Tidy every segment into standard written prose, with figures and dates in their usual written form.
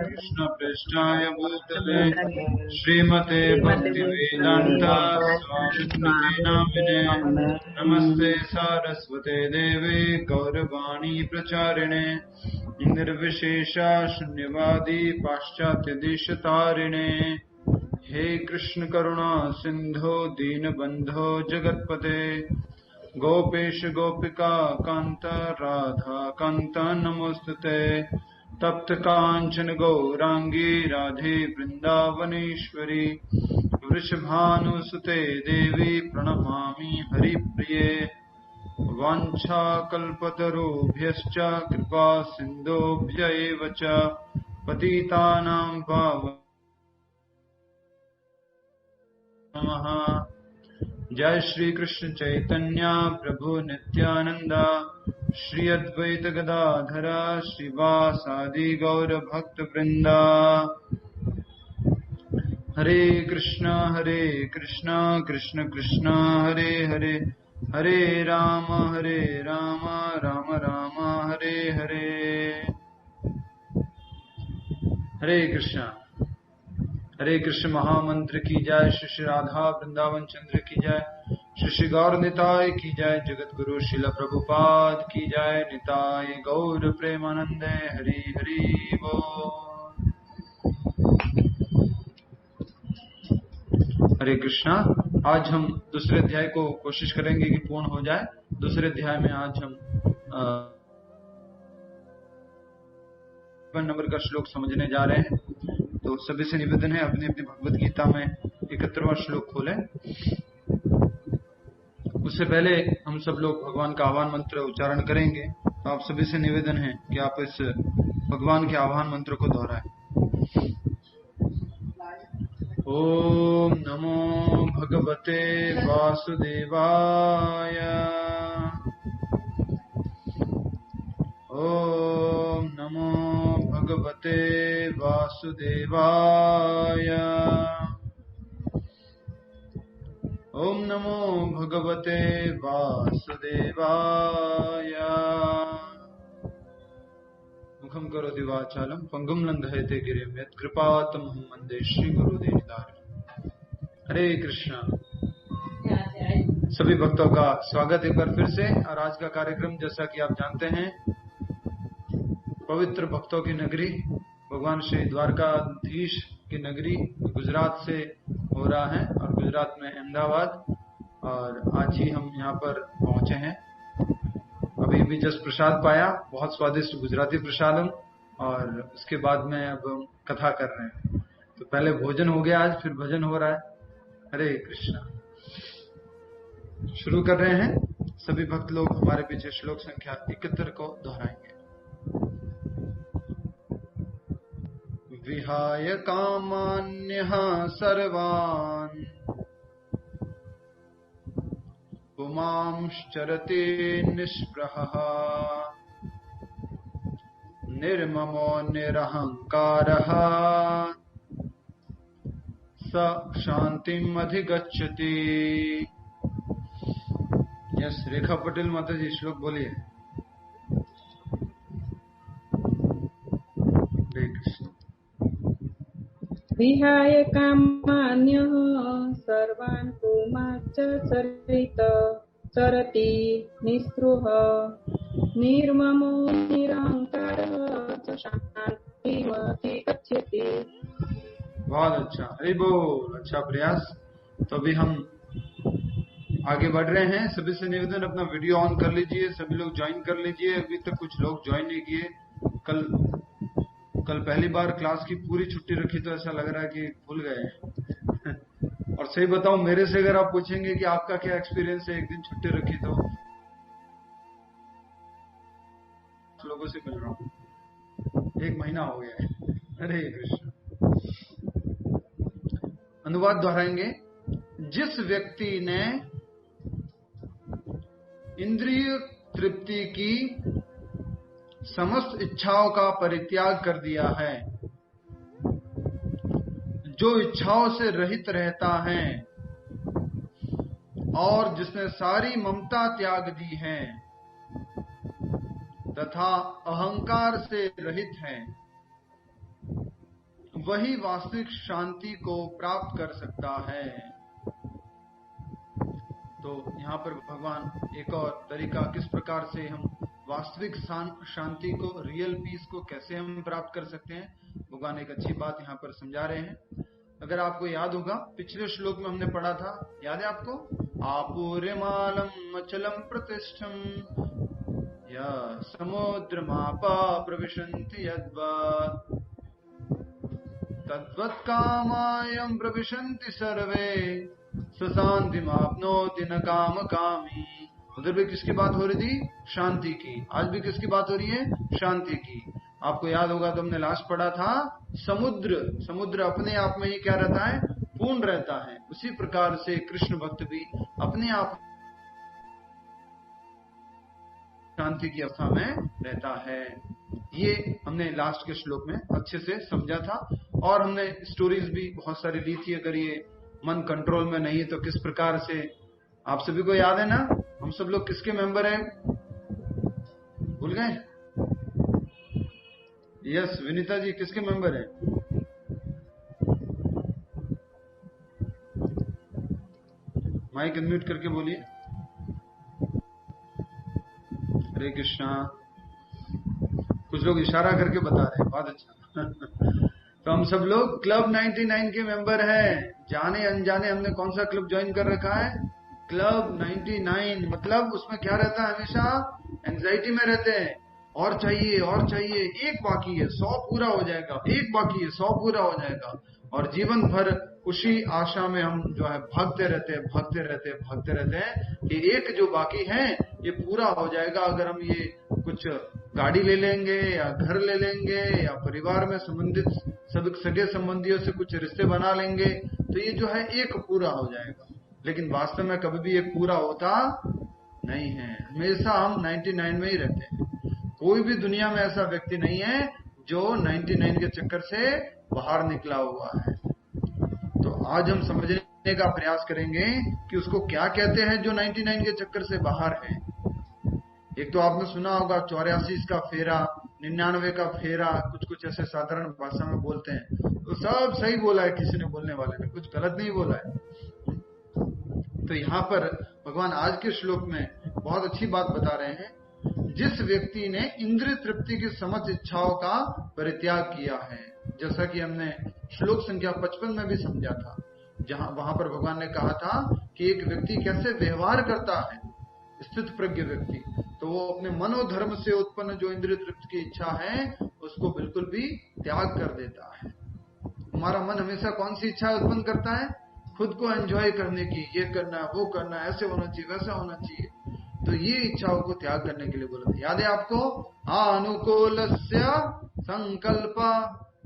कृष्ण पृष्ठाय भूतले श्रीमते भक्तिवेदांत स्वामी नामिने नमस्ते सारस्वते देवे गौरवाणी प्रचारिणे निर्विशेषा शून्यवादी पाश्चात्य देशतारिणे हे कृष्ण करुणा सिंधो दीनबंधो जगत्पते गोपेश गोपिका कांत राधा कांत नमोस्तुते तप्त कांचन गौरांगी राधे वृंदावनेश्वरी वृषभानुसुते देवी प्रणमामि हरिप्रिये वाञ्छाकल्पतरुभ्यश्च कृपा सिन्धुभ्य एव च पतितानां पावनानां जय श्री कृष्ण चैतन्य प्रभु नित्यानंद श्री अद्वैत गदाधर श्रीवासादि गौर भक्त वृंदा हरे कृष्ण कृष्ण कृष्ण हरे हरे हरे राम राम राम हरे हरे हरे कृष्ण महामंत्र की जय। श्री राधा वृंदावन चंद्र की जय। श्री गौर निताय की जय। जगत गुरु शिला प्रभुपाद की जय। निताय गौर प्रेमानंदे हरि हरि बोल। हरे कृष्णा। आज हम दूसरे अध्याय को कोशिश करेंगे कि पूर्ण हो जाए। दूसरे अध्याय में आज हम नंबर का श्लोक समझने जा रहे हैं। तो सभी से निवेदन है अपनी अपनी भगवत गीता में 71वां श्लोक खोलें। उससे पहले हम सब लोग भगवान का आह्वान मंत्र उच्चारण करेंगे। तो आप सभी से निवेदन है कि आप इस भगवान के आह्वान मंत्र को दोहराएं। ओम नमो भगवते वासुदेवाय। ओम नमो भगवते वासुदेवाय। ओम नमो भगवते वासुदेवाय। मुखं करोति वाचालं पंगुं लंघयते गिरिं यत्कृपातमहं वन्दे श्रीगुरुदेवतारम्। हरे कृष्णा। सभी भक्तों का स्वागत एक बार फिर से। और आज का कार्यक्रम जैसा कि आप जानते हैं पवित्र भक्तों की नगरी भगवान श्री द्वारकाधीश की नगरी गुजरात से हो रहा है और गुजरात में अहमदाबाद। और आज ही हम यहाँ पर पहुंचे हैं। अभी भी जस्ट प्रसाद पाया, बहुत स्वादिष्ट गुजराती प्रसादम। और उसके बाद में अब कथा कर रहे हैं। तो पहले भोजन हो गया आज, फिर भजन हो रहा है। हरे कृष्णा। शुरू कर रहे हैं। सभी भक्त लोग हमारे पीछे श्लोक संख्या 71 को दोहराएंगे। विहाय कामान्यः सर्वान् पुमांश्चरते निष्प्रहः निर्ममो निरहंकारः स शांतिम् अधिगच्छति। यस, रेखा पटेल माता जी श्लोक बोलिए। हरे कृष्ण। विहाय कामान्यः सर्वान् पुमांश्चरति निःस्पृहः निर्ममो निरहंकारः स शान्तिम् अधिगच्छति। बहुत अच्छा, हरि बोल। अच्छा प्रयास। तो अभी हम आगे बढ़ रहे हैं। सभी से निवेदन अपना वीडियो ऑन कर लीजिए। सभी लोग ज्वाइन कर लीजिए। अभी तक कुछ लोग ज्वाइन नहीं किए। कल पहली बार क्लास की पूरी छुट्टी रखी तो ऐसा लग रहा है कि भूल गए। और सही बताऊं, मेरे से अगर आप पूछेंगे कि आपका क्या एक्सपीरियंस है एक दिन छुट्टी रखी तो लोगों से मिल रहा हूं। 1 महीना हो गया है। हरे कृष्ण। अनुवाद दोहराएंगे। जिस व्यक्ति ने इंद्रिय तृप्ति की समस्त इच्छाओं का परित्याग कर दिया है, जो इच्छाओं से रहित रहता है और जिसने सारी ममता त्याग दी है तथा अहंकार से रहित है, वही वास्तविक शांति को प्राप्त कर सकता है। तो यहाँ पर भगवान एक और तरीका, किस प्रकार से हम वास्तविक शांति को, रियल पीस को कैसे हम प्राप्त कर सकते हैं, भगवान एक अच्छी बात यहाँ पर समझा रहे हैं। अगर आपको याद होगा, पिछले श्लोक में हमने पढ़ा था, याद है आपको? आपूर्यमालम अचलम प्रतिष्ठम या समुद्रमापा प्रविशन्ति यद्वत् तद्वत् कामायं प्रविशन्ति सर्वे सशान्तिमाप्नोति न काम कामी। उधर भी किसकी बात हो रही थी? शांति की। आज भी किसकी बात हो रही है? शांति की। आपको याद होगा तो हमने लास्ट पढ़ा था, समुद्र अपने आप में ही क्या रहता है? पूर्ण रहता है। उसी प्रकार से कृष्ण भक्त भी अपने आप शांति की अवस्था में रहता है। ये हमने लास्ट के श्लोक में अच्छे से समझा था, और हमने स्टोरीज भी बहुत सारी ली थी। अगर ये मन कंट्रोल में नहीं है तो किस प्रकार से, आप सभी को याद है ना, हम सब लोग किसके मेंबर हैं? भूल गए? यस, विनीता जी किसके मेंबर हैं? माइक अनम्यूट करके बोलिए। हरे कृष्णा। कुछ लोग इशारा करके बता रहे हैं, बहुत अच्छा। तो हम सब लोग क्लब 99 के मेंबर हैं। जाने अनजाने हमने कौन सा क्लब ज्वाइन कर रखा है? क्लब 99। मतलब उसमें क्या रहता है? हमेशा एंजाइटी में रहते हैं, और चाहिए और चाहिए, एक बाकी है 100 पूरा हो जाएगा, एक बाकी है 100 पूरा हो जाएगा, और जीवन भर उसी आशा में हम जो है भागते रहते हैं कि एक जो बाकी है ये पूरा हो जाएगा। अगर हम ये कुछ गाड़ी ले लेंगे या घर ले लेंगे या परिवार में संबंधित सगे संबंधियों से कुछ रिश्ते बना लेंगे तो ये जो है एक पूरा हो जाएगा। लेकिन वास्तव में कभी भी एक पूरा होता नहीं है। हमेशा हम 99 में ही रहते हैं। कोई भी दुनिया में ऐसा व्यक्ति नहीं है जो 99 के चक्कर से बाहर निकला हुआ है। तो आज हम समझने का प्रयास करेंगे कि उसको क्या कहते हैं जो 99 के चक्कर से बाहर है। एक तो आपने सुना होगा 84 का फेरा, 99 का फेरा, कुछ ऐसे साधारण भाषा में बोलते हैं। तो सब सही बोला है किसी ने, बोलने वाले ने कुछ गलत नहीं बोला है। तो यहाँ पर भगवान आज के श्लोक में बहुत अच्छी बात बता रहे हैं। जिस व्यक्ति ने इंद्रिय तृप्ति की समस्त इच्छाओं का परित्याग किया है, जैसा कि हमने श्लोक संख्या 55 में भी समझा था, वहां पर भगवान ने कहा था कि एक व्यक्ति कैसे व्यवहार करता है, स्थित प्रज्ञ व्यक्ति, तो वो अपने मनोधर्म से उत्पन्न जो इंद्रिय तृप्ति की इच्छा है उसको बिल्कुल भी त्याग कर देता है। हमारा मन हमेशा कौन सी इच्छा उत्पन्न करता है? खुद को एंजॉय करने की, ये करना वो करना, ऐसे होना चाहिए वैसा होना चाहिए। तो ये इच्छाओं को त्याग करने के लिए बोला था। याद है आपको? अनुकूलस्य संकल्प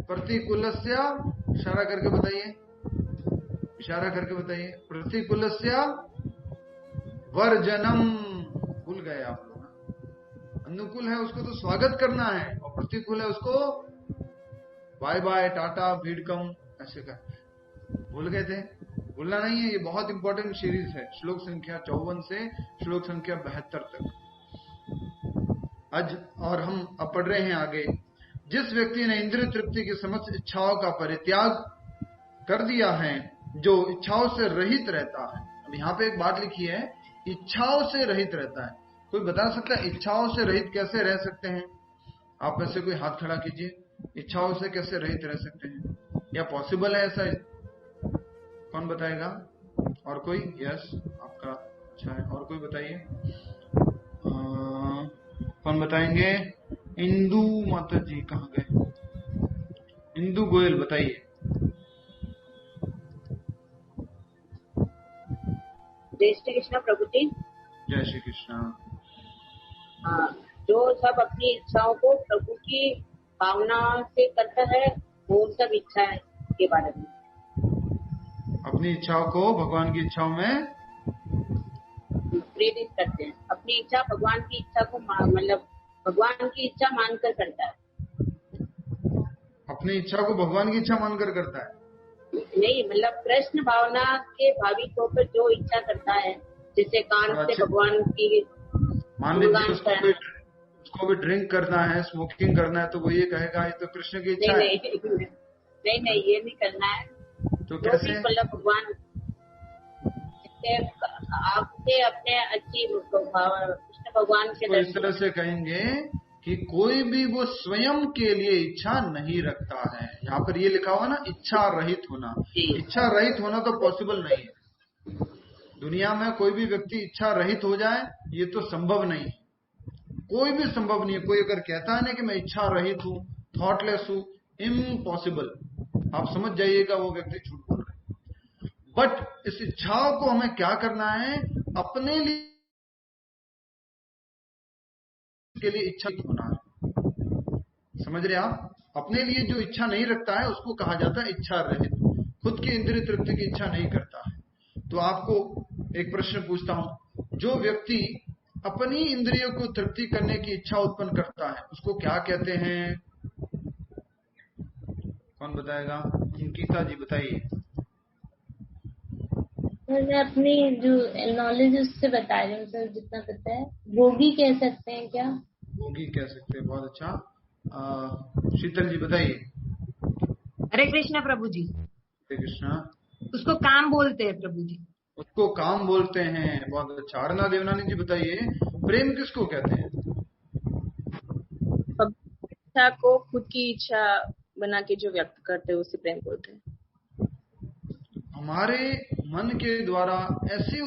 प्रतिकूलस्य, इशारा करके बताइए, प्रतिकूलस्य वर्जनम। भूल गए आप लोग। अनुकूल है उसको तो स्वागत करना है, और प्रतिकूल है उसको बाय बाय, टाटा, भीड़कम, ऐसे का। भूल गए थे? भूलना नहीं है, ये बहुत इंपॉर्टेंट सीरीज है। श्लोक संख्या 54 से श्लोक संख्या 72 तक आज, और हम अब पढ़ रहे हैं आगे। जिस व्यक्ति ने इंद्रिय तृप्ति की समस्त इच्छाओं का परित्याग कर दिया है, जो इच्छाओं से रहित रहता है। अब यहाँ पे एक बात लिखी है, इच्छाओं से रहित रहता है। कोई बता सकता है इच्छाओं से रहित कैसे रह सकते हैं? आप में से कोई हाथ खड़ा कीजिए, इच्छाओं से कैसे रहित रह सकते हैं? या पॉसिबल है ऐसा? कौन बताएगा? और कोई? यस, आपका अच्छा है। और कोई बताइए, कौन बताएंगे? इंदु माता जी कहाँ गए? इंदु गोयल बताइए। जय श्री कृष्ण प्रभु जी। जय श्री कृष्ण। हाँ, जो सब अपनी इच्छाओं को प्रभु की भावना से करता है, वो सब इच्छा के बारे में, अपनी इच्छाओं को भगवान की इच्छाओं में प्रेरित करते हैं। अपनी इच्छा भगवान की इच्छा को मतलब भगवान की इच्छा मानकर करता है। अपनी इच्छा को भगवान की इच्छा मानकर करता है? नहीं, मतलब कृष्ण भावना के भाविक होकर जो इच्छा करता है, जैसे कान से भगवान की, मान लीजिए उसको भी ड्रिंक करना है, स्मोकिंग करना है, तो वो ये कहेगा ये तो कृष्ण की इच्छा है। नहीं नहीं, ये नहीं करना है। तो जो कैसे? भी मतलब भगवान आपसे अपने अच्छी कृष्ण भगवान के तो इस दर्शन। तरह से कहेंगे कि कोई भी वो स्वयं के लिए इच्छा नहीं रखता है। यहाँ पर ये लिखा हुआ ना, इच्छा रहित होना। जी। इच्छा रहित होना तो पॉसिबल नहीं है। दुनिया में कोई भी व्यक्ति इच्छा रहित हो जाए, ये तो संभव नहीं है। कोई भी संभव नहीं है। कोई अगर कहता है ना कि मैं इच्छा रहित हूं, थॉटलेस हूं, इम्पॉसिबल। आप समझ जाइएगा वो व्यक्ति झूठ बोल रहा है। बट इस इच्छाओं को हमें क्या करना है? अपने लिए के लिए इच्छा होना है। समझ रहे आप? अपने लिए जो इच्छा नहीं रखता है उसको कहा जाता है इच्छा रहित। खुद की इंद्रिय तृप्ति की इच्छा नहीं करता है। तो आपको एक प्रश्न पूछता हूं, जो व्यक्ति अपनी इंद्रियों को तृप्ति करने की इच्छा उत्पन्न करता है उसको क्या कहते हैं? कौन बताएगा? अंकिता जी बताइए। मैंने अपनी जो नॉलेज उससे बता रही हूँ सर, जितना पता है। भोगी कह सकते हैं क्या? भोगी कह सकते हैं, बहुत अच्छा। शीतल जी बताइए। हरे कृष्णा प्रभु जी। हरे कृष्णा। उसको काम बोलते हैं प्रभु जी। उसको काम बोलते हैं, बहुत अच्छा। अरुणा देवनानी जी बताइए, प्रेम किसको कहते हैं? इच्छा को खुद की इच्छा बना के जो व्यक्त करते हैं उसे प्रेम बोलते हैं। हमारे मन के द्वारा ऐसी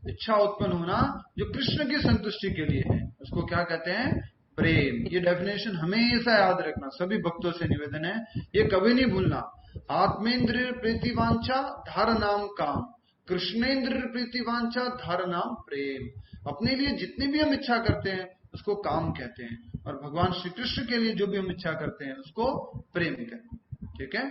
इच्छा उत्पन्न होना जो कृष्ण की संतुष्टि के लिए है, उसको क्या कहते हैं? प्रेम। ये डेफिनेशन हमेशा याद रखना, सभी भक्तों से निवेदन है, ये कभी नहीं भूलना। आत्मेंद्रिय प्रीति वांछा धारनाम काम, कृष्णेंद्रिय प्रीति वांछा धारनाम प्रेम। अपने लिए जितनी भी हम इच्छा करते हैं उसको काम कहते हैं, और भगवान श्री कृष्ण के लिए जो भी हम इच्छा करते हैं उसको प्रेम कहते हैं। ठीक है?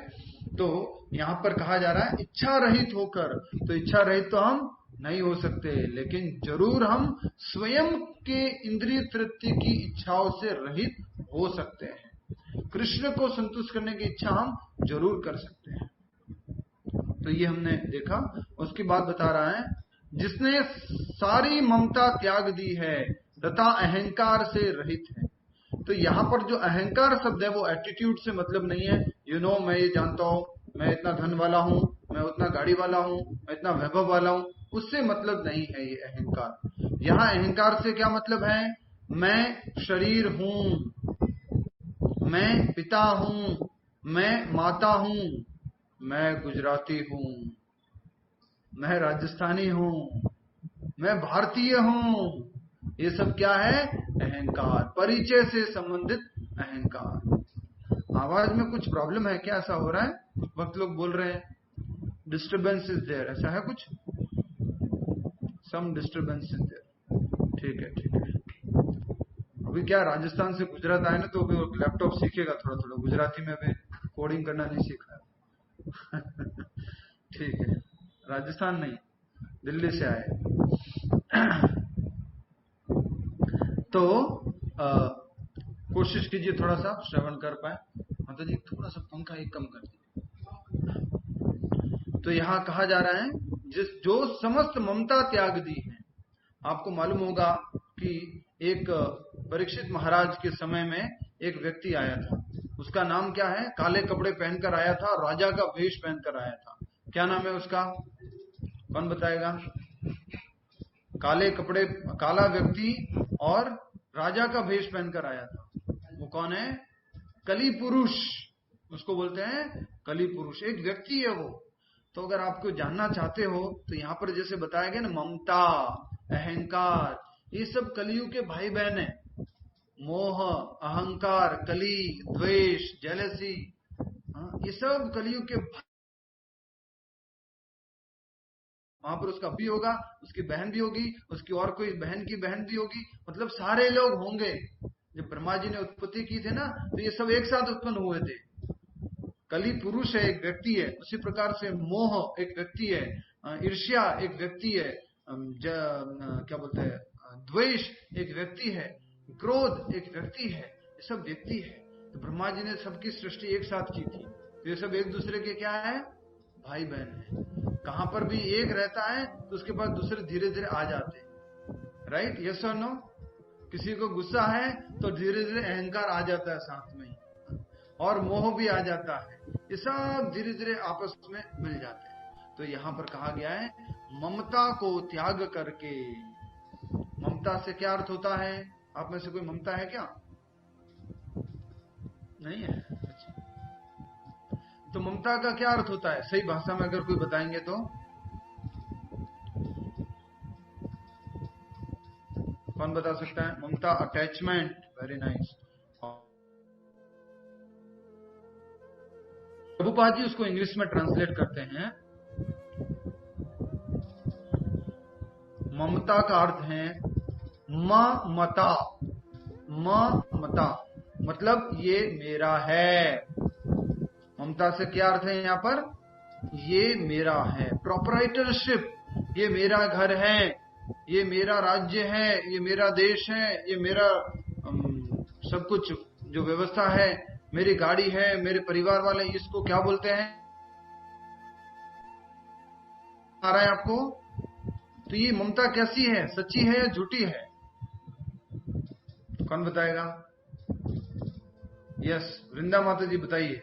तो यहां पर कहा जा रहा है इच्छा रहित होकर। तो इच्छा रहित तो हम नहीं हो सकते, लेकिन जरूर हम स्वयं के इंद्रिय तृप्ति की इच्छाओं से रहित हो सकते हैं। कृष्ण को संतुष्ट करने की इच्छा हम जरूर कर सकते हैं। तो ये हमने देखा। उसकी बात बता रहा है, जिसने सारी ममता त्याग दी है तथा अहंकार से रहित है। तो यहाँ पर जो अहंकार शब्द है वो एटीट्यूड से मतलब नहीं है। मैं ये जानता हूं, मैं इतना धन वाला हूं, मैं उतना गाड़ी वाला हूं, मैं इतना वैभव वाला हूं, उससे मतलब नहीं है ये अहंकार। यहाँ अहंकार से क्या मतलब है? मैं शरीर हूं, मैं पिता हूं, मैं माता हूं, मैं गुजराती हूं, मैं राजस्थानी हूं, मैं भारतीय हूं। ये सब क्या है? अहंकार, परिचय से संबंधित अहंकार। आवाज में कुछ प्रॉब्लम है क्या? ऐसा हो रहा है? कुछ वक्त लोग बोल रहे हैं डिस्टर्बेंस इज देयर, ऐसा है कुछ? सम डिस्टर्बेंस इज देयर। ठीक है, ठीक है। अभी क्या राजस्थान से गुजरात आए ना, तो अभी लैपटॉप सीखेगा थोड़ा थोड़ा गुजराती में, अभी कोडिंग करना नहीं सीखा है। ठीक है, राजस्थान नहीं, दिल्ली से आए। तो कोशिश कीजिए थोड़ा सा श्रवण कर पाए। माता जी थोड़ा सा पंखा एक कम कर दीजिए। तो यहाँ कहा जा रहा है जो समस्त ममता त्याग दी है। आपको मालूम होगा कि एक परीक्षित महाराज के समय में एक व्यक्ति आया था। उसका नाम क्या है? काले कपड़े पहनकर आया था, राजा का वेश पहनकर आया था। क्या नाम है उसका? कौन बताएगा? काले कपड़े, काला व्यक्ति और राजा का भेष पहनकर आया था। वो कौन है? कली पुरुष, उसको बोलते हैं कली पुरुष। एक व्यक्ति है वो। तो अगर आपको जानना चाहते हो तो यहाँ पर जैसे बताया गया ना, ममता, अहंकार, ये सब कलियुग के भाई बहन है। मोह, अहंकार, कली, द्वेष, जेलसी, ये सब कलियुग के। वहां पर उसका भी होगा, उसकी बहन भी होगी, उसकी और कोई बहन की बहन भी होगी, मतलब सारे लोग होंगे। जब ब्रह्मा जी ने उत्पत्ति की थी ना, तो ये सब एक साथ उत्पन्न हुए थे। कली पुरुष है, एक व्यक्ति है। उसी प्रकार से मोह एक व्यक्ति है, ईर्ष्या एक व्यक्ति है, क्या बोलते हैं, द्वेष एक व्यक्ति है, क्रोध एक व्यक्ति है। ये सब व्यक्ति है। तो ब्रह्मा जी ने सबकी सृष्टि एक साथ की थी। तो ये सब एक दूसरे के क्या है? भाई बहन है। कहां पर भी एक रहता है तो उसके पास दूसरे धीरे धीरे आ जाते हैं। राइट? यस और नो? किसी को गुस्सा है तो धीरे धीरे अहंकार आ जाता है साथ में ही। और मोह भी आ जाता है, ये सब धीरे धीरे आपस में मिल जाते हैं। तो यहां पर कहा गया है ममता को त्याग करके। ममता से क्या अर्थ होता है? आप में से कोई ममता है क्या? नहीं है? अच्छा। तो ममता का क्या अर्थ होता है सही भाषा में अगर कोई बताएंगे तो? कौन बता सकता है? ममता attachment. Very nice. Prabhupad ji उसको इंग्लिश में ट्रांसलेट करते हैं। ममता का अर्थ है ममता। ममता मतलब ये मेरा है। ममता से क्या अर्थ है यहां पर? ये मेरा है, प्रोपराइटरशिप। ये मेरा घर है, ये मेरा राज्य है, ये मेरा देश है, ये मेरा सब कुछ जो व्यवस्था है, मेरी गाड़ी है, मेरे परिवार वाले, इसको क्या बोलते हैं? आ रहा है आपको? तो ये ममता कैसी है? सच्ची है या झूठी है? कौन बताएगा? यस, वृंदा माता जी बताइए।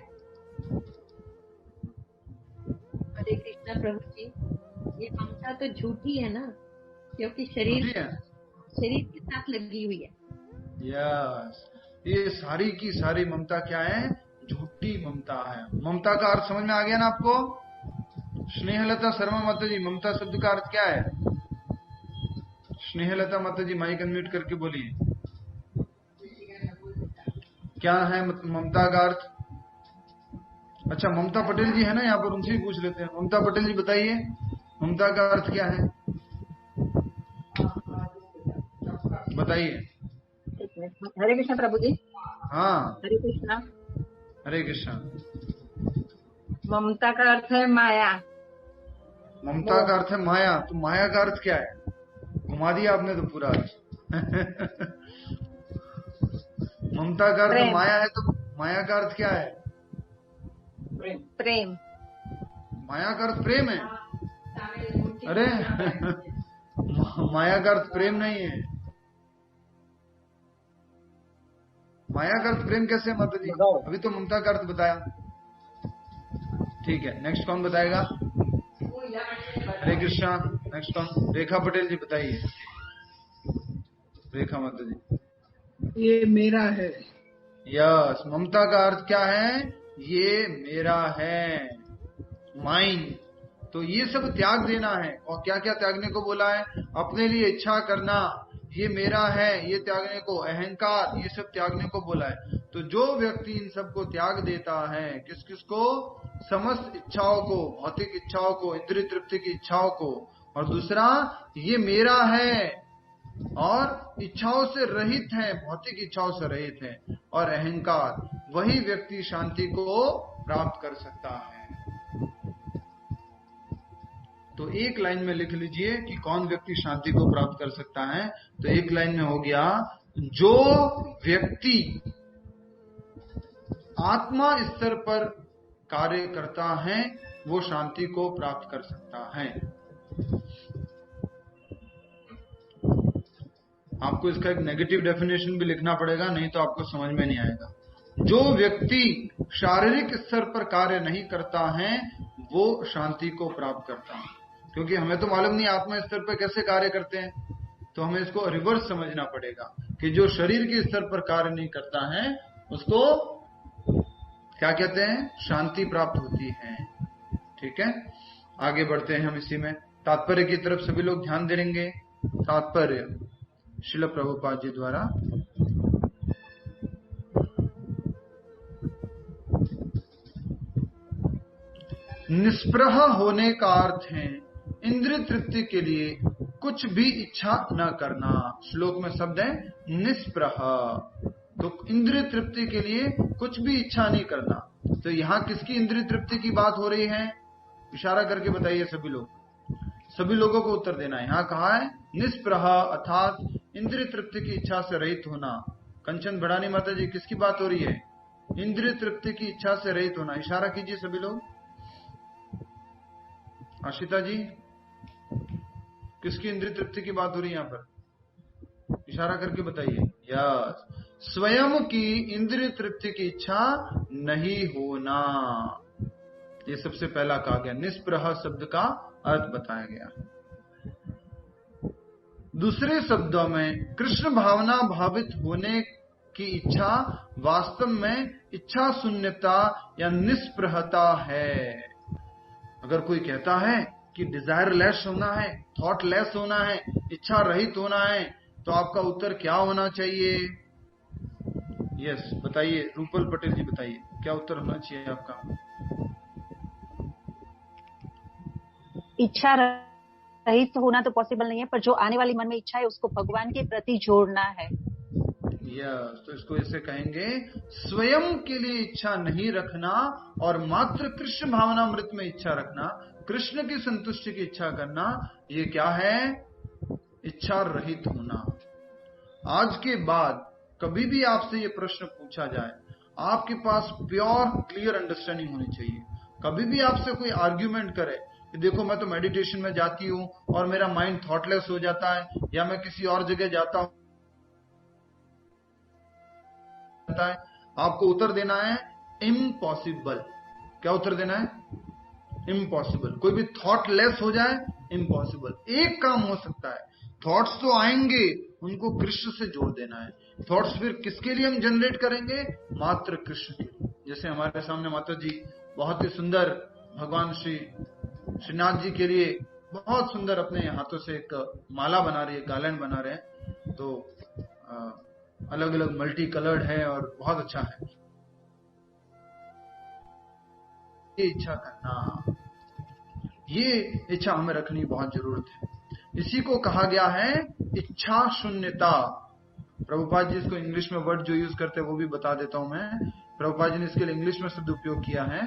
हरे कृष्णा प्रभु जी, ये ममता तो झूठी है ना, क्योंकि शरीर के साथ लगी हुई है। यस, ये सारी की सारी ममता क्या है? झूठी ममता है। ममता का अर्थ समझ में आ गया ना आपको? स्नेहलता शर्मा माता जी, ममता शब्द का अर्थ क्या है? स्नेहलता माता जी माइक अनम्यूट करके बोलिए, क्या है ममता का अर्थ? अच्छा, ममता पटेल जी है ना यहाँ पर, उनसे ही पूछ लेते हैं। ममता पटेल जी बताइए, ममता का अर्थ क्या है? बताइए। हरे कृष्णा प्रभु जी। हाँ, हरे कृष्णा। हरे कृष्णा। ममता का अर्थ है माया। ममता का अर्थ है माया। तो माया का अर्थ क्या है? घुमा दिया आपने तो पूरा अर्थ। ममता का अर्थ माया है, तो माया का अर्थ क्या है? प्रेम। माया का अर्थ प्रेम है? अरे माया का अर्थ प्रेम नहीं है। माया का अर्थ प्रेम कैसे माता जी? अभी तो ममता का अर्थ बताया। ठीक है, नेक्स्ट कौन बताएगा? हरे कृष्णा। नेक्स्ट कौन? रेखा पटेल जी बताइए। रेखा माता जी। ये मेरा है। यस, ममता का अर्थ क्या है? ये मेरा है, माइन। तो ये सब त्याग देना है। और क्या क्या त्यागने को बोला है? अपने लिए इच्छा करना, ये मेरा है, ये त्यागने को, अहंकार, ये सब त्यागने को बोला है। तो जो व्यक्ति इन सब को त्याग देता है, किस किस को? समस्त इच्छाओं को, भौतिक इच्छाओं को, इंद्रिय तृप्ति की इच्छाओं को, और दूसरा ये मेरा है, और इच्छाओं से रहित है, भौतिक इच्छाओं से रहित है, और अहंकार, वही व्यक्ति शांति को प्राप्त कर सकता है। तो एक लाइन में लिख लीजिए कि कौन व्यक्ति शांति को प्राप्त कर सकता है। तो एक लाइन में हो गया, जो व्यक्ति आत्मा स्तर पर कार्य करता है वो शांति को प्राप्त कर सकता है। आपको इसका एक नेगेटिव डेफिनेशन भी लिखना पड़ेगा, नहीं तो आपको समझ में नहीं आएगा। जो व्यक्ति शारीरिक स्तर पर कार्य नहीं करता है वो शांति को प्राप्त करता है। क्योंकि हमें तो मालूम नहीं आत्मा स्तर पर कैसे कार्य करते हैं, तो हमें इसको रिवर्स समझना पड़ेगा कि जो शरीर के स्तर पर कार्य नहीं करता है उसको क्या कहते हैं? शांति प्राप्त होती है। ठीक है, आगे बढ़ते हैं हम इसी में। तात्पर्य की तरफ सभी लोग ध्यान देंगे। तात्पर्य श्रील प्रभुपाद जी द्वारा। निष्प्रह होने का अर्थ है इंद्रिय तृप्ति के लिए कुछ भी इच्छा न करना। श्लोक में शब्द है निष्प्रह, तो इंद्रिय तृप्ति के लिए कुछ भी इच्छा नहीं करना। तो यहाँ किसकी इंद्रिय तृप्ति की बात हो रही है? इशारा करके बताइए सभी लोग, सभी लोगों को उत्तर देना है। यहाँ कहा है निष्प्रह अर्थात इंद्रिय तृप्ति की इच्छा से रहित होना। कंचन बड़ानी माता जी, किसकी बात हो रही है? इंद्रिय तृप्ति की इच्छा से रहित होना। इशारा कीजिए सभी लोग। आशिता जी, किसकी इंद्रिय तृप्ति की बात हो रही है यहाँ पर? इशारा करके बताइए। यस, स्वयं की इंद्रिय तृप्ति की इच्छा नहीं होना। ये सबसे पहला कहा गया, निष्प्रह शब्द का अर्थ बताया गया। दूसरे शब्दों में कृष्ण भावना भावित होने की इच्छा वास्तव में इच्छा शून्यता या निष्प्रहता है। अगर कोई कहता है कि डिजायर लेस होना है, थॉट लेस होना है, इच्छा रहित होना है, तो आपका उत्तर क्या होना चाहिए? यस, बताइए रूपल पटेल जी, बताइए क्या उत्तर होना चाहिए आपका? इच्छा रहित होना तो पॉसिबल नहीं है, पर जो आने वाली मन में इच्छा है उसको भगवान के प्रति जोड़ना है। यस, तो इसको ऐसे कहेंगे, स्वयं के लिए इच्छा नहीं रखना और मात्र कृष्ण भावनामृत में इच्छा रखना, कृष्ण की संतुष्टि की इच्छा करना, ये क्या है? इच्छा रहित होना। आज के बाद कभी भी आपसे ये प्रश्न पूछा जाए, आपके पास प्योर क्लियर अंडरस्टैंडिंग होनी चाहिए। कभी भी आपसे कोई आर्ग्यूमेंट करे कि देखो मैं तो मेडिटेशन में जाती हूँ और मेरा माइंड थॉटलेस हो जाता है, या मैं किसी और जगह जाता हूँ, आपको उत्तर देना है इम्पॉसिबल। क्या उत्तर देना है? इम्पॉसिबल। कोई भी थॉटलेस हो जाए, इम्पॉसिबल। एक काम हो सकता है, थॉट्स तो आएंगे, उनको कृष्ण से जोड़ देना है। थॉट्स फिर किसके लिए हम जनरेट करेंगे? मात्र कृष्ण के लिए। जैसे हमारे सामने माता जी बहुत ही सुंदर भगवान श्रीनाथ जी के लिए बहुत सुंदर अपने हाथों से एक माला बना रही है, गार्लैंड बना रहे हैं, तो अलग अलग मल्टी कलर्ड है और बहुत अच्छा है। ये इच्छा करना, ये इच्छा हमें रखनी बहुत जरूरत है। इसी को कहा गया है इच्छा शून्यता। प्रभुपाद जी इसको इंग्लिश में वर्ड जो यूज करते हैं वो भी बता देता हूं मैं। प्रभुपाद जी ने इसके लिए इंग्लिश में शब्द उपयोग किया है,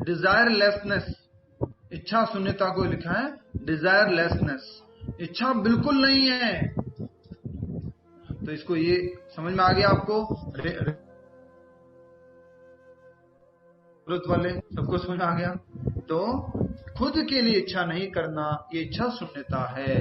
डिजायरलेसनेस। इच्छा शून्यता को लिखा है डिजायरलेसनेस। इच्छा बिल्कुल नहीं है। तो इसको ये समझ में आ गया आपको? वाले सबको समझ में आ गया? तो खुद के लिए इच्छा नहीं करना, ये इच्छा शून्यता है।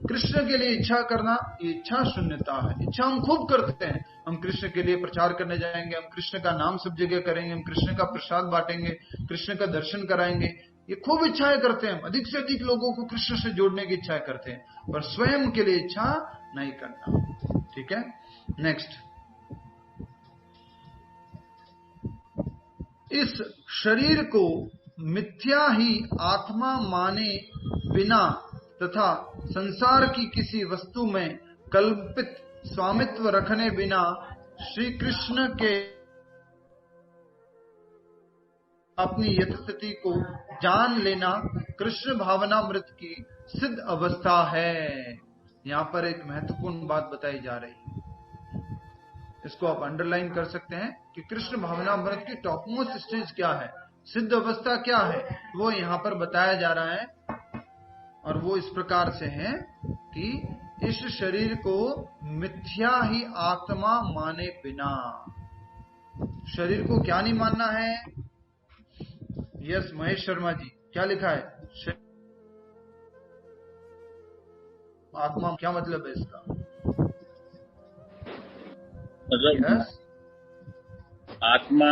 कृष्ण के लिए इच्छा करना, ये इच्छा शून्यता है। इच्छा हम खूब करते हैं, हम कृष्ण के लिए प्रचार करने जाएंगे, हम कृष्ण का नाम सब जगह करेंगे, हम कृष्ण का प्रसाद बांटेंगे, कृष्ण का दर्शन कराएंगे, ये खूब इच्छाएं करते हैं। अधिक से अधिक लोगों को कृष्ण से जोड़ने की इच्छाएं करते हैं, पर स्वयं के लिए इच्छा नहीं करना। ठीक है, नेक्स्ट। इस शरीर को मिथ्या ही आत्मा माने बिना तथा संसार की किसी वस्तु में कल्पित स्वामित्व रखने बिना श्री कृष्ण के अपनी यथास्थिति को जान लेना कृष्ण भावनामृत की सिद्ध अवस्था है। यहाँ पर एक महत्वपूर्ण बात बताई जा रही है, इसको आप अंडरलाइन कर सकते हैं कि कृष्ण भावनामृत की टॉपमोस्ट स्टेज क्या है, सिद्ध अवस्था क्या है, वो यहाँ पर बताया जा रहा है। और वो इस प्रकार से है कि इस शरीर को मिथ्या ही आत्मा माने बिना। शरीर को क्या नहीं मानना है? यस, महेश शर्मा जी क्या लिखा है? आत्मा क्या मतलब है इसका? मतलब yes? आत्मा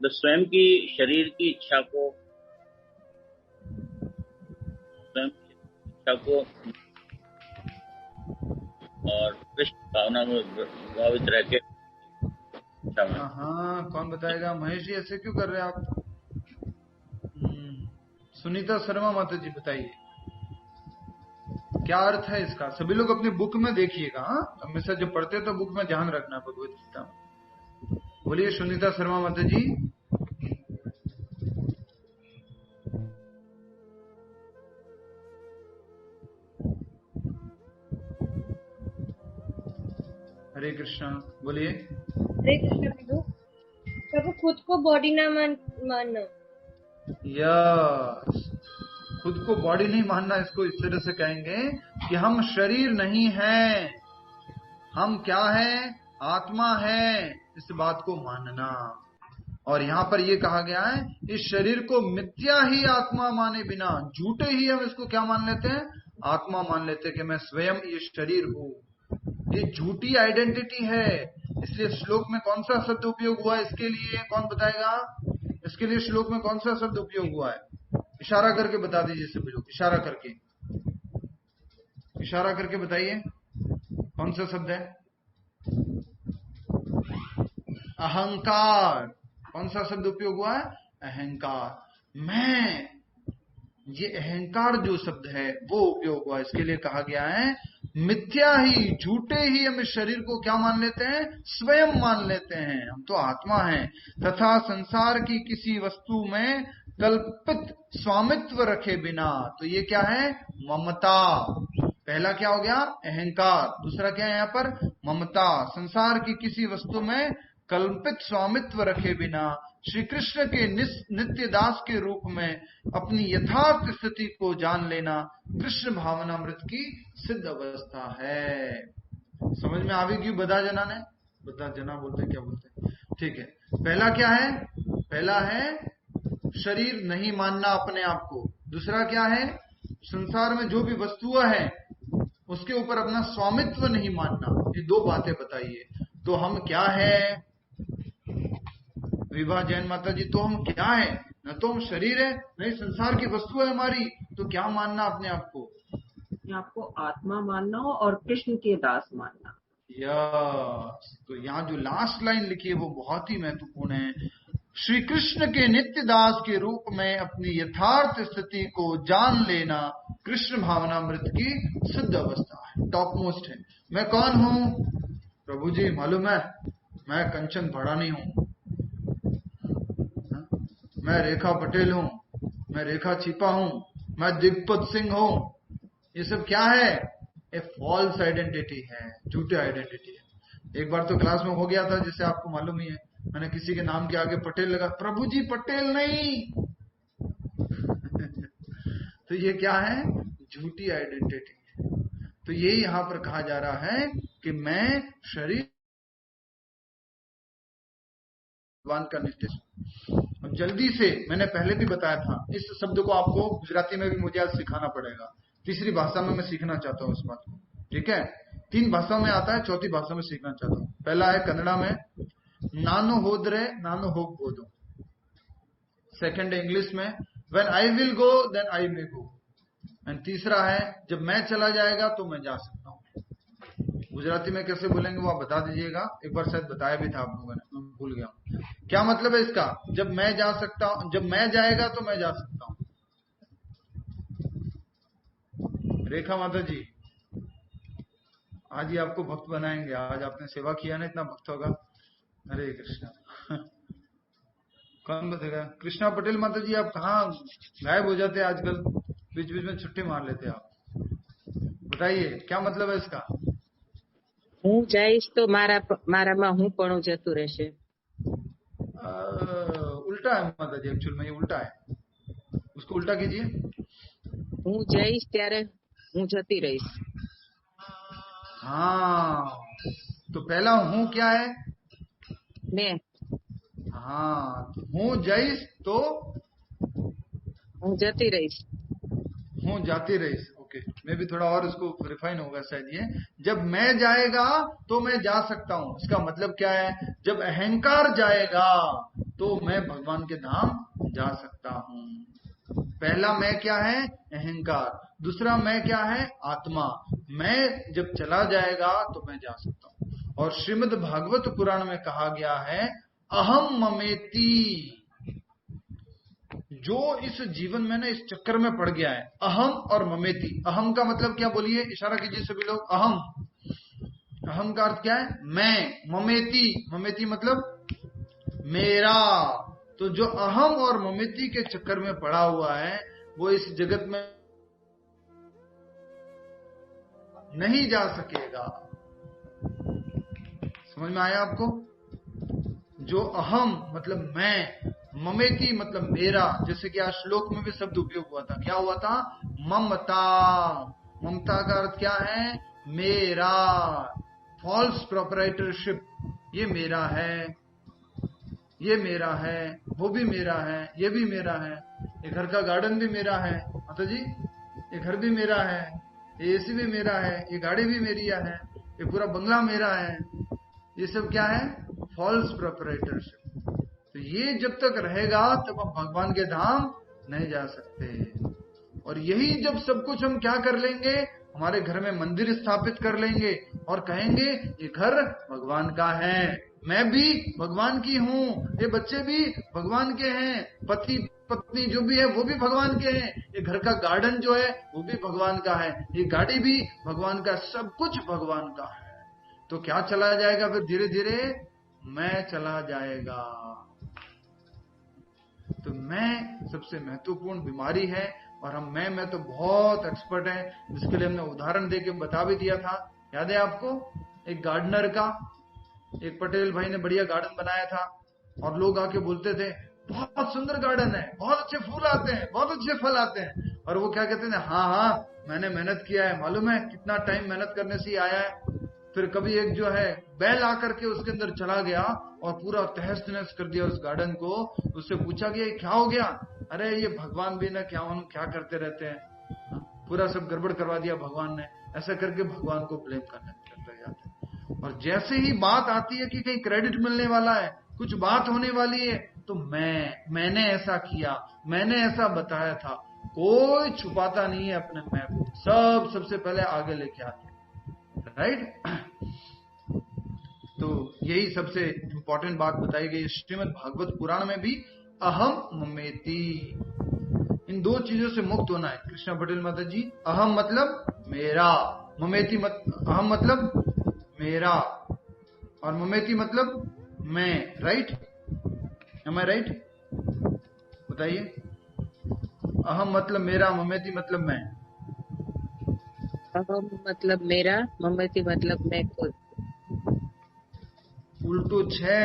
स्वयं की शरीर की इच्छा को और कृष्ण भावना में प्रभावित रह के। हाँ, कौन बताएगा? महेश जी ऐसे क्यों कर रहे हैं आप? सुनीता शर्मा माता जी बताइए क्या अर्थ है इसका? सभी लोग अपनी बुक में देखिएगा, हमेशा जब पढ़ते हैं तो बुक में ध्यान रखना भगवत गीता में। बोलिए सुनीता शर्मा माता जी। हरे कृष्णा, बोलिए। हरे कृष्णा प्रभु। प्रभु खुद को बॉडी ना मानना। यस, खुद को बॉडी नहीं मानना, इसको इस तरह से कहेंगे कि हम शरीर नहीं हैं, हम क्या है? आत्मा है। इस बात को मानना। और यहां पर ये कहा गया है, इस शरीर को मिथ्या ही आत्मा माने बिना, झूठे ही हम इसको क्या मान लेते हैं, आत्मा मान लेते हैं कि मैं स्वयं ये शरीर हूं। ये झूठी आइडेंटिटी है। इसलिए श्लोक में कौन सा शब्द उपयोग हुआ है इसके लिए, कौन बताएगा? इसके लिए श्लोक में कौन सा शब्द उपयोग हुआ है? इशारा करके बता दीजिए सभी लोग, इशारा करके बताइए कौन सा शब्द है? अहंकार। कौन सा शब्द उपयोग हुआ है? अहंकार। मैं, ये अहंकार जो शब्द है वो उपयोग हुआ। इसके लिए कहा गया है मिथ्या ही, झूठे ही हम इस शरीर को क्या मान लेते हैं, स्वयं मान लेते हैं, हम तो आत्मा हैं। तथा संसार की किसी वस्तु में कल्पित स्वामित्व रखे बिना, तो ये क्या है, ममता। पहला क्या हो गया, अहंकार, दूसरा क्या है यहाँ पर, ममता। संसार की किसी वस्तु में कल्पित स्वामित्व रखे बिना श्री कृष्ण के नित्य दास के रूप में अपनी यथार्थ स्थिति को जान लेना कृष्ण भावनामृत की सिद्ध अवस्था है। समझ में आ गई क्यों बदा जना ने, बदा जना बोलते क्या बोलते, ठीक है। पहला क्या है, पहला है शरीर नहीं मानना अपने आप को। दूसरा क्या है, संसार में जो भी वस्तुएं हैं उसके ऊपर अपना स्वामित्व नहीं मानना। ये दो बातें बताइए। तो हम क्या है, विभा जैन माता जी, तो हम क्या है, न तो हम शरीर है, नहीं संसार की वस्तु है हमारी, तो क्या मानना अपने आप को, आपको आत्मा मानना हो और कृष्ण के दास मानना। यस, तो यहाँ जो लास्ट लाइन लिखी है वो बहुत ही महत्वपूर्ण है। श्री कृष्ण के नित्य दास के रूप में अपनी यथार्थ स्थिति को जान लेना कृष्ण भावनामृत की सिद्ध अवस्था है, टॉप मोस्ट है। मैं कौन हूँ प्रभु जी मालूम है, मैं कंचन भड़ानी हूँ, मैं रेखा पटेल हूँ, मैं रेखा छिपा हूँ, मैं दिग्पत सिंह हूँ। ये सब क्या है, ए फॉल्स आइडेंटिटी है, झूठी आइडेंटिटी है। एक बार तो क्लास में हो गया था, जिसे आपको मालूम ही है, मैंने किसी के नाम के आगे पटेल लगा, प्रभु जी पटेल नहीं तो ये क्या है, झूठी आइडेंटिटी है। तो ये यहाँ पर कहा जा रहा है कि मैं शरीर भगवान का नित्य। अब जल्दी से, मैंने पहले भी बताया था, इस शब्द को आपको गुजराती में भी मुझे आज सिखाना पड़ेगा। तीसरी भाषा में मैं सीखना चाहता हूँ इस बात को, ठीक है। 3 भाषा में आता है, चौथी भाषा में सीखना चाहता हूँ। पहला है कन्नड़ा में नानो होद्रे नानो होगबोदो, सेकंड है इंग्लिश में when I will go then I may go, and तीसरा है जब मैं चला जाएगा तो मैं जा सकता हूँ। गुजराती में कैसे बोलेंगे वो आप बता दीजिएगा। एक बार शायद बताया भी था आप लोगों ने, मैं भूल गया हूँ। क्या मतलब है इसका, जब मैं जा सकता हूँ, जब मैं जाएगा तो मैं जा सकता हूँ। रेखा माता जी, आज ही आपको भक्त बनाएंगे, आज आपने सेवा किया ना, इतना भक्त होगा। हरे कृष्णा कौन बताएगा? कृष्णा पटेल माता जी, आप कहाँ गायब हो जाते हैं आजकल, बीच बीच में छुट्टी मार लेते आप। बताइए क्या मतलब है इसका? હું જઈશ તો મારામાં હું પણ જતું રહેશે। उल्टा है माता जी, एक्चुअल में ये उल्टा है, उसको उल्टा कीजिए। હું જઈશ ત્યારે હું જતી રહીશ। हाँ, तो पहला हूँ क्या है, मैं। हाँ, हूँ जईस तो હું જતી રહીશ। हूँ जाती रहीस। ओके, मैं भी थोड़ा और इसको रिफाइन होगा शायद। ये जब मैं जाएगा तो मैं जा सकता हूँ, इसका मतलब क्या है, जब अहंकार जाएगा तो मैं भगवान के धाम जा सकता हूँ। पहला मैं क्या है, अहंकार। दूसरा मैं क्या है, आत्मा। मैं जब चला जाएगा तो मैं जा सकता हूँ। और श्रीमद् भागवत पुराण में कहा गया है अहम ममेति। जो इस जीवन में ना इस चक्कर में पड़ गया है, अहम और ममेति। अहम का मतलब क्या बोलिए, इशारा कीजिए सभी लोग। अहम, अहम का अर्थ क्या है, मैं। ममेति, ममेति मतलब मेरा। तो जो अहम और ममेति के चक्कर में पड़ा हुआ है वो इस जगत में नहीं जा सकेगा। समझ में आया आपको? जो अहम मतलब मैं, ममेति मतलब मेरा, जैसे कि आज श्लोक में भी शब्द उपयोग हुआ था। क्या हुआ था, ममता। ममता का अर्थ क्या है, मेरा। फॉल्स प्रोप्राइटरशिप, ये मेरा है। ये मेरा है, वो भी मेरा है, ये भी मेरा है, ये घर का गार्डन भी मेरा है माता जी, ये घर भी मेरा है, ये एसी भी मेरा है, ये गाड़ी भी मेरी है, ये पूरा बंगला मेरा है। ये सब क्या है? False proprietorship. तो ये जब तक रहेगा तब हम भगवान के धाम नहीं जा सकते। और यही जब सब कुछ हम क्या कर लेंगे, हमारे घर में मंदिर स्थापित कर लेंगे और कहेंगे ये घर भगवान का है, मैं भी भगवान की हूँ, ये बच्चे भी भगवान के हैं, पति पत्नी जो भी है वो भी भगवान के हैं, ये घर का गार्डन जो है वो भी भगवान का है, ये गाड़ी भी भगवान का, सब कुछ भगवान का है। तो क्या चला जाएगा फिर धीरे धीरे? मैं चला जाएगा। तो मैं सबसे महत्वपूर्ण बीमारी है। और हम मैं तो बहुत एक्सपर्ट है, जिसके लिए हमने उदाहरण देके बता भी दिया था, याद है आपको? एक गार्डनर का, एक पटेल भाई ने बढ़िया गार्डन बनाया था और लोग आके बोलते थे बहुत सुंदर गार्डन है, बहुत अच्छे फूल आते हैं, बहुत अच्छे फल आते हैं। और वो क्या कहते थे, हाँ मैंने मेहनत किया है, मालूम है कितना टाइम मेहनत करने से ही आया है। फिर कभी एक जो है बैल आकर के उसके अंदर चला गया और पूरा तहस नहस कर दिया उस गार्डन को। उससे पूछा गया क्या हो गया? अरे ये भगवान भी ना क्या हम क्या करते रहते हैं, पूरा सब गड़बड़ करवा दिया भगवान ने। ऐसा करके भगवान को ब्लेम करने लग जाते हैं। और जैसे ही बात आती है कि कहीं क्रेडिट मिलने वाला है, कुछ बात होने वाली है, तो मैंने ऐसा किया, मैंने ऐसा बताया था, कोई छुपाता नहीं है अपने मैं को, सब सबसे पहले आगे लेके आते हैं, राइट? तो यही सबसे इंपॉर्टेंट बात बताई गई श्रीमद् भागवत पुराण में भी, अहम ममेति, इन दो चीजों से मुक्त होना है। कृष्णा पटेल माता जी, अहम मतलब मेरा, ममेति अहम मतलब मेरा और ममेति मतलब मैं, राइट? एम आई राइट? बताइए। अहम मतलब मेरा, ममेति मतलब मैं। अहम मतलब मेरा, ममेति मतलब मैं खुद। उल्टो छे।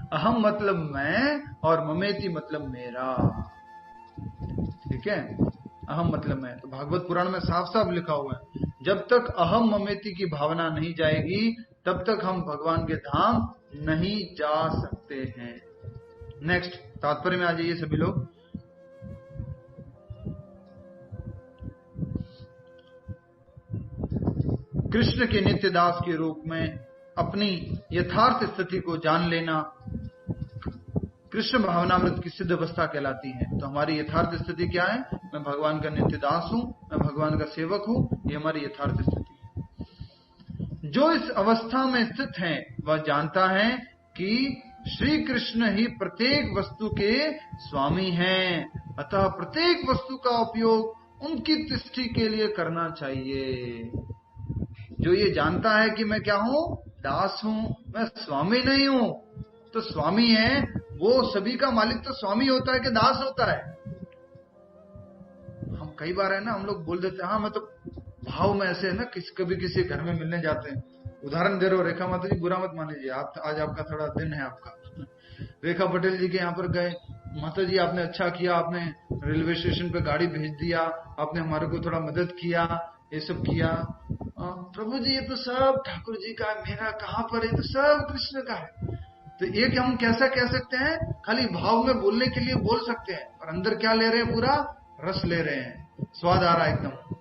अहम मतलब मैं और ममेति मतलब मेरा, ठीक है? अहम मतलब मैं। तो भागवत पुराण में साफ साफ लिखा हुआ है, जब तक अहम ममेति की भावना नहीं जाएगी तब तक हम भगवान के धाम नहीं जा सकते हैं। नेक्स्ट तात्पर्य में आ जाइए सभी लोग। कृष्ण के नित्य दास के रूप में अपनी यथार्थ स्थिति को जान लेना कृष्ण भावनामृत की सिद्ध अवस्था कहलाती है। तो हमारी यथार्थ स्थिति क्या है? मैं भगवान का नित्य दास हूं, मैं भगवान का सेवक हूं, ये हमारी यथार्थ स्थिति है। जो इस अवस्था में स्थित है वह जानता है कि श्री कृष्ण ही प्रत्येक वस्तु के स्वामी हैं, अतः प्रत्येक वस्तु का उपयोग उनकी तुष्टि के लिए करना चाहिए। जो ये जानता है कि मैं क्या हूं? दास हूं, मैं स्वामी नहीं हूं। तो स्वामी है वो सभी का मालिक, तो स्वामी होता है कि दास होता है? हम कई बार है ना, हम लोग बोल देते हैं हाँ मैं तो भाव में ऐसे है ना, कभी किसी घर में मिलने जाते हैं। उदाहरण दे रहे हो रेखा माता जी, बुरा मत मानिए, आप आज आपका थोड़ा दिन है आपका। रेखा पटेल जी के यहाँ पर गए, माता जी आपने अच्छा किया, आपने रेलवे स्टेशन पे गाड़ी भेज दिया, आपने हमारे को थोड़ा मदद किया, ये सब किया। प्रभु जी ये तो सब ठाकुर जी का है, मेरा कहाँ पर है, तो सब कृष्ण का है। तो एक हम कैसा कह सकते हैं? खाली भाव में बोलने के लिए बोल सकते हैं, और अंदर क्या ले रहे हैं? पूरा रस ले रहे हैं, स्वाद आ रहा है एकदम।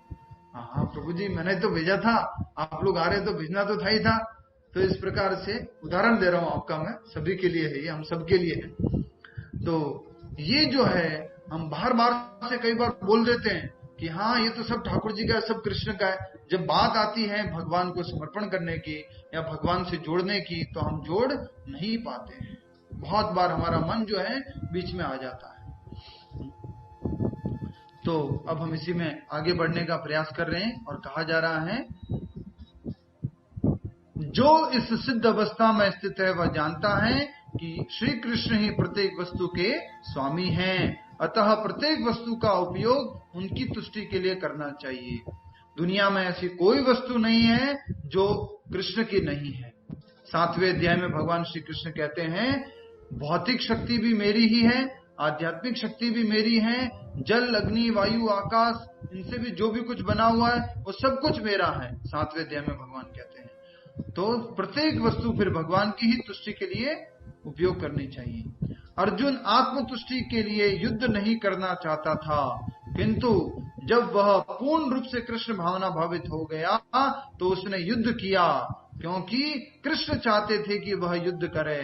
हाँ प्रभु जी मैंने तो भेजा था, आप लोग आ रहे तो भेजना तो था ही था। तो इस प्रकार से उदाहरण दे रहा हूं आपका, मैं सभी के लिए है ये, हम सबके लिए है। तो ये जो है हम बार बार से कई बार बोल देते हैं कि हाँ ये तो सब ठाकुर जी का है, सब कृष्ण का है। जब बात आती है भगवान को समर्पण करने की या भगवान से जोड़ने की, तो हम जोड़ नहीं पाते हैं। बहुत बार हमारा मन जो है बीच में आ जाता है। तो अब हम इसी में आगे बढ़ने का प्रयास कर रहे हैं, और कहा जा रहा है जो इस सिद्ध अवस्था में स्थित है वह जानता है कि श्री कृष्ण ही प्रत्येक वस्तु के स्वामी हैं, अतः प्रत्येक वस्तु का उपयोग उनकी तुष्टि के लिए करना चाहिए। दुनिया में ऐसी कोई वस्तु नहीं है जो कृष्ण की नहीं है। 7वें अध्याय में भगवान श्री कृष्ण कहते हैं भौतिक शक्ति भी मेरी ही है, आध्यात्मिक शक्ति भी मेरी है, जल अग्नि वायु आकाश इनसे भी जो भी कुछ बना हुआ है वो सब कुछ मेरा है। 7वें अध्याय में भगवान कहते हैं। तो प्रत्येक वस्तु फिर भगवान की ही तुष्टि के लिए उपयोग करनी चाहिए। अर्जुन आत्मतुष्टि के लिए युद्ध नहीं करना चाहता था, किंतु जब वह पूर्ण रूप से कृष्ण भावना भावित हो गया तो उसने युद्ध किया, क्योंकि कृष्ण चाहते थे कि वह युद्ध करे।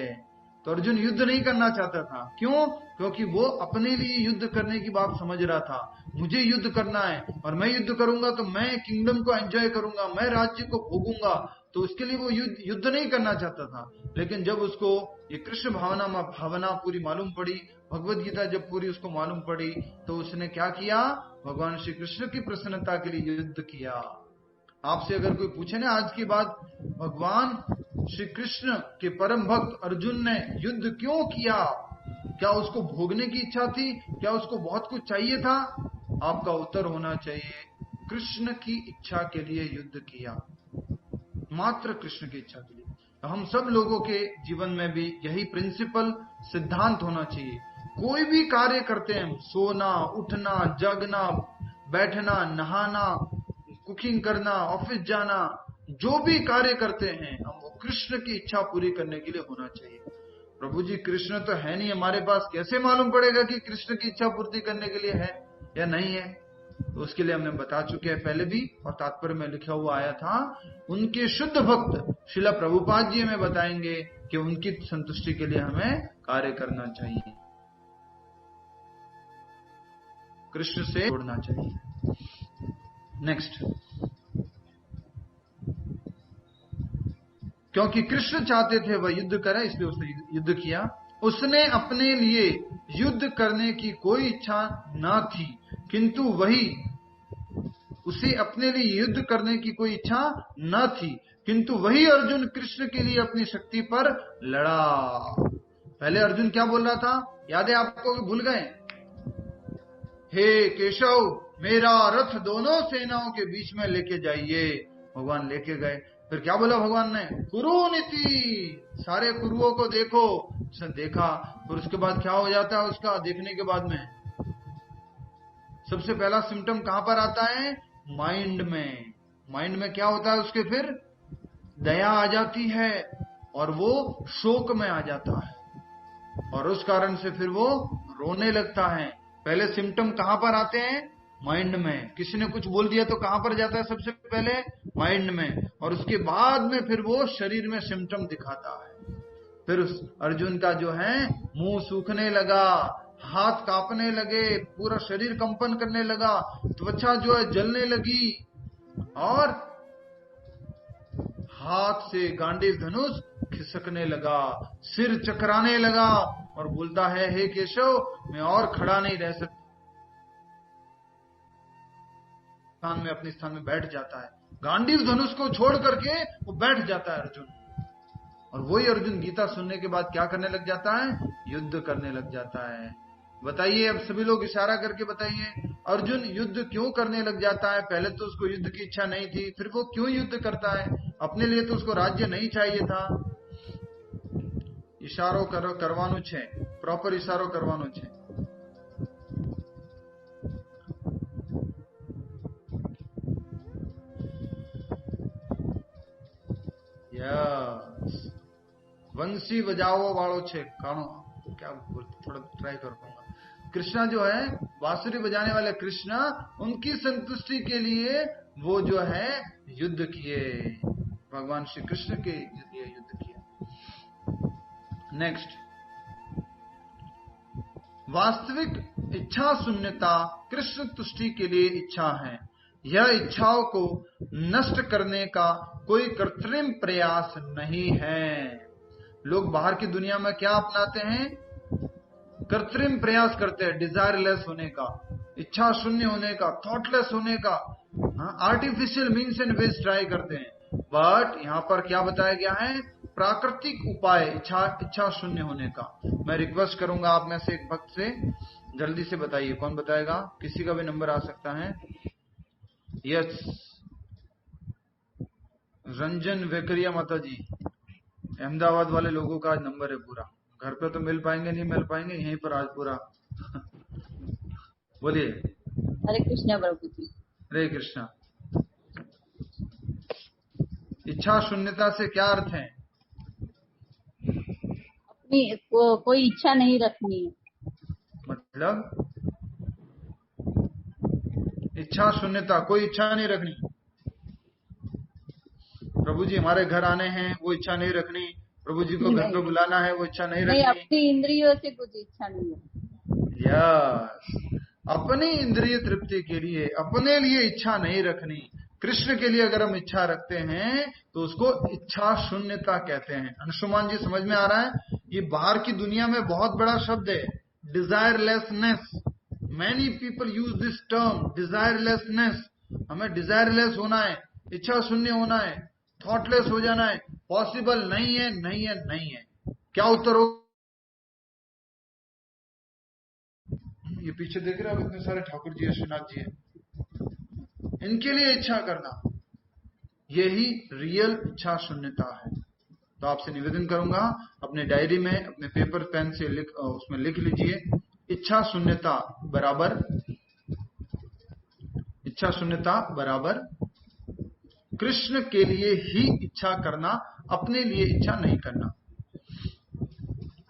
तो अर्जुन युद्ध नहीं करना चाहता था, क्यों? क्योंकि वो अपने लिए युद्ध करने की बात समझ रहा था। मुझे युद्ध करना है और मैं युद्ध करूंगा तो मैं किंगडम को एंजॉय करूंगा, मैं राज्य को भोगूंगा, तो उसके लिए वो युद्ध नहीं करना चाहता था। लेकिन जब उसको ये कृष्ण भावना पूरी मालूम पड़ी, भगवत गीता जब पूरी उसको मालूम पड़ी, तो उसने क्या किया? भगवान श्री कृष्ण की प्रसन्नता के लिए युद्ध किया। आपसे अगर कोई पूछे ना आज की बात, भगवान श्री कृष्ण के परम भक्त अर्जुन ने युद्ध क्यों किया? क्या उसको भोगने की इच्छा थी? क्या उसको बहुत कुछ चाहिए था? आपका उत्तर होना चाहिए, कृष्ण की इच्छा के लिए युद्ध किया, मात्र कृष्ण की इच्छा के लिए। तो हम सब लोगों के जीवन में भी यही प्रिंसिपल सिद्धांत होना चाहिए। कोई भी कार्य करते हैं, सोना, उठना, जगना, बैठना, नहाना, कुकिंग करना, ऑफिस जाना, जो भी कार्य करते हैं हम वो कृष्ण की इच्छा पूरी करने के लिए होना चाहिए। प्रभु जी कृष्ण तो है नहीं हमारे पास, कैसे मालूम पड़ेगा कि कृष्ण की इच्छा पूर्ति करने के लिए है या नहीं है? तो उसके लिए हमने बता चुके हैं पहले भी, और तात्पर्य में लिखा हुआ आया था, उनके शुद्ध भक्त श्रील प्रभुपाद जी हमें बताएंगे कि उनकी संतुष्टि के लिए हमें कार्य करना चाहिए, कृष्ण से जोड़ना चाहिए। नेक्स्ट, क्योंकि कृष्ण चाहते थे वह युद्ध करे, इसलिए उसने युद्ध किया। उसने अपने लिए युद्ध करने की कोई इच्छा न थी, किंतु वही उसे अपने लिए युद्ध करने की कोई इच्छा न थी, किंतु वही अर्जुन कृष्ण के लिए अपनी शक्ति पर लड़ा। पहले अर्जुन क्या बोल रहा था, याद है आपको? भूल गए? हे केशव, मेरा रथ दोनों सेनाओं के बीच में लेके जाइए। भगवान लेके गए। फिर क्या बोला भगवान ने? कुरु नीति, सारे कुरुओं को देखो। उसने देखा, फिर उसके बाद क्या हो जाता है उसका देखने के बाद में? सबसे पहला सिम्टम कहां पर आता है? माइंड में। माइंड में क्या होता है उसके? फिर दया आ जाती है और वो शोक में आ जाता है, और उस कारण से फिर वो रोने लगता है। पहले सिम्टम कहां पर आते हैं? माइंड में। किसी ने कुछ बोल दिया तो कहां पर जाता है सबसे पहले? माइंड में, और उसके बाद में फिर वो शरीर में सिम्टम दिखाता है। फिर उस अर्जुन का जो है मुंह सूखने लगा, हाथ कांपने लगे, पूरा शरीर कंपन करने लगा, त्वचा जो है जलने लगी, और हाथ से गांडीव धनुष खिसकने लगा, सिर चकराने लगा, और बोलता है, हे केशव, मैं और खड़ा नहीं रह सकता। स्थान में, अपने स्थान में बैठ जाता है। गांडीव धनुष को छोड़ करके वो बैठ जाता है अर्जुन। और वही अर्जुन गीता सुनने के बाद क्या करने लग जाता है? युद्ध करने लग जाता है। बताइए, अब सभी लोग इशारा करके बताइए, अर्जुन युद्ध क्यों करने लग जाता है? पहले तो उसको युद्ध की इच्छा नहीं थी, फिर वो क्यों युद्ध करता है? अपने लिए तो उसको राज्य नहीं चाहिए था। इशारो करवानो छे, प्रॉपर इशारो करवानो छे। यस, वंशी बजाओ वालों छे कानो, क्या थोड़ा ट्राई करूंगा। कृष्णा जो है बांसुरी बजाने वाले कृष्णा, उनकी संतुष्टि के लिए वो जो है युद्ध किए, भगवान श्री कृष्ण के लिए युद्ध किया। नेक्स्ट, वास्तविक इच्छा शून्यता कृष्ण तुष्टि के लिए इच्छा है। यह इच्छाओं को नष्ट करने का कोई कृत्रिम प्रयास नहीं है। लोग बाहर की दुनिया में क्या अपनाते हैं? कृत्रिम प्रयास करते हैं, डिजायरलेस होने का, इच्छा शून्य होने का, थॉटलेस होने का, आर्टिफिशियल मीन्स एंड वेज ट्राई करते हैं। बट यहाँ पर क्या बताया गया है? प्राकृतिक उपाय इच्छा शून्य होने का। मैं रिक्वेस्ट करूंगा आप में से एक भक्त से, जल्दी से बताइए, कौन बताएगा? किसी का भी नंबर आ सकता है। यस, रंजन वेकरिया माता जी, अहमदाबाद वाले लोगों का आज नंबर है पूरा। घर पे तो मिल पाएंगे, नहीं मिल पाएंगे, यहीं पर आज पूरा। बोलिए। हरे कृष्णा प्रभु जी। हरे कृष्णा। इच्छा शून्यता से क्या अर्थ है? अपनी कोई इच्छा नहीं रखनी है। मतलब इच्छा शून्यता, कोई इच्छा नहीं रखनी। प्रभु जी हमारे घर आने हैं, वो इच्छा नहीं रखनी। प्रभु जी को घर पे बुलाना है, वो इच्छा नहीं रखनी। अपनी इंद्रियों से कुछ इच्छा नहीं है। यस, अपनी इंद्रिय तृप्ति के लिए अपने लिए इच्छा नहीं रखनी। कृष्ण के लिए अगर हम इच्छा रखते हैं तो उसको इच्छा शून्यता कहते हैं। अंशुमान जी समझ में आ रहा है? ये बाहर की दुनिया में बहुत बड़ा शब्द है, desirelessness. Many people use this term, desirelessness. हमें डिजायरलेस होना है, इच्छा शून्य होना है, थॉटलेस हो जाना है। पॉसिबल नहीं है, नहीं है, नहीं है। क्या उत्तर हो? ये पीछे देख रहे हो, इतने सारे ठाकुर जी, अश्वनाथ जी हैं। इनके लिए इच्छा करना, यही रियल इच्छा शून्यता है। तो आपसे निवेदन करूंगा, अपने डायरी में, अपने पेपर पेन से उसमें लिख लीजिए, इच्छा शून्यता बराबर कृष्ण के लिए ही इच्छा करना, अपने लिए इच्छा नहीं करना।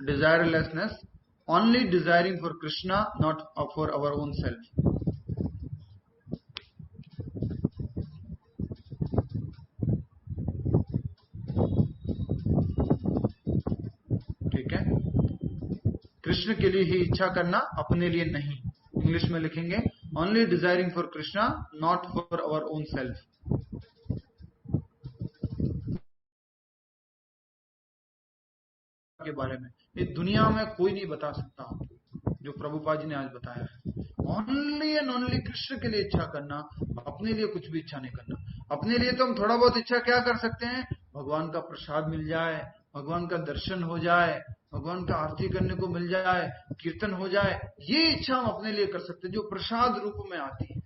Desirelessness, only desiring for Krishna, not for our own self. ठीक है, कृष्ण के लिए ही इच्छा करना, अपने लिए नहीं। इंग्लिश में लिखेंगे only desiring for Krishna, not for our own self. के बारे में ये दुनिया में कोई नहीं बता सकता जो प्रभुपाद जी ने आज बताया है। ओनली एंड ओनली कृष्ण के लिए इच्छा करना, अपने लिए कुछ भी इच्छा नहीं करना। अपने लिए तो हम थोड़ा बहुत इच्छा क्या कर सकते हैं? भगवान का प्रसाद मिल जाए, भगवान का दर्शन हो जाए, भगवान का आरती करने को मिल जाए, कीर्तन हो जाए, ये इच्छा हम अपने लिए कर सकते हैं जो प्रसाद रूप में आती है।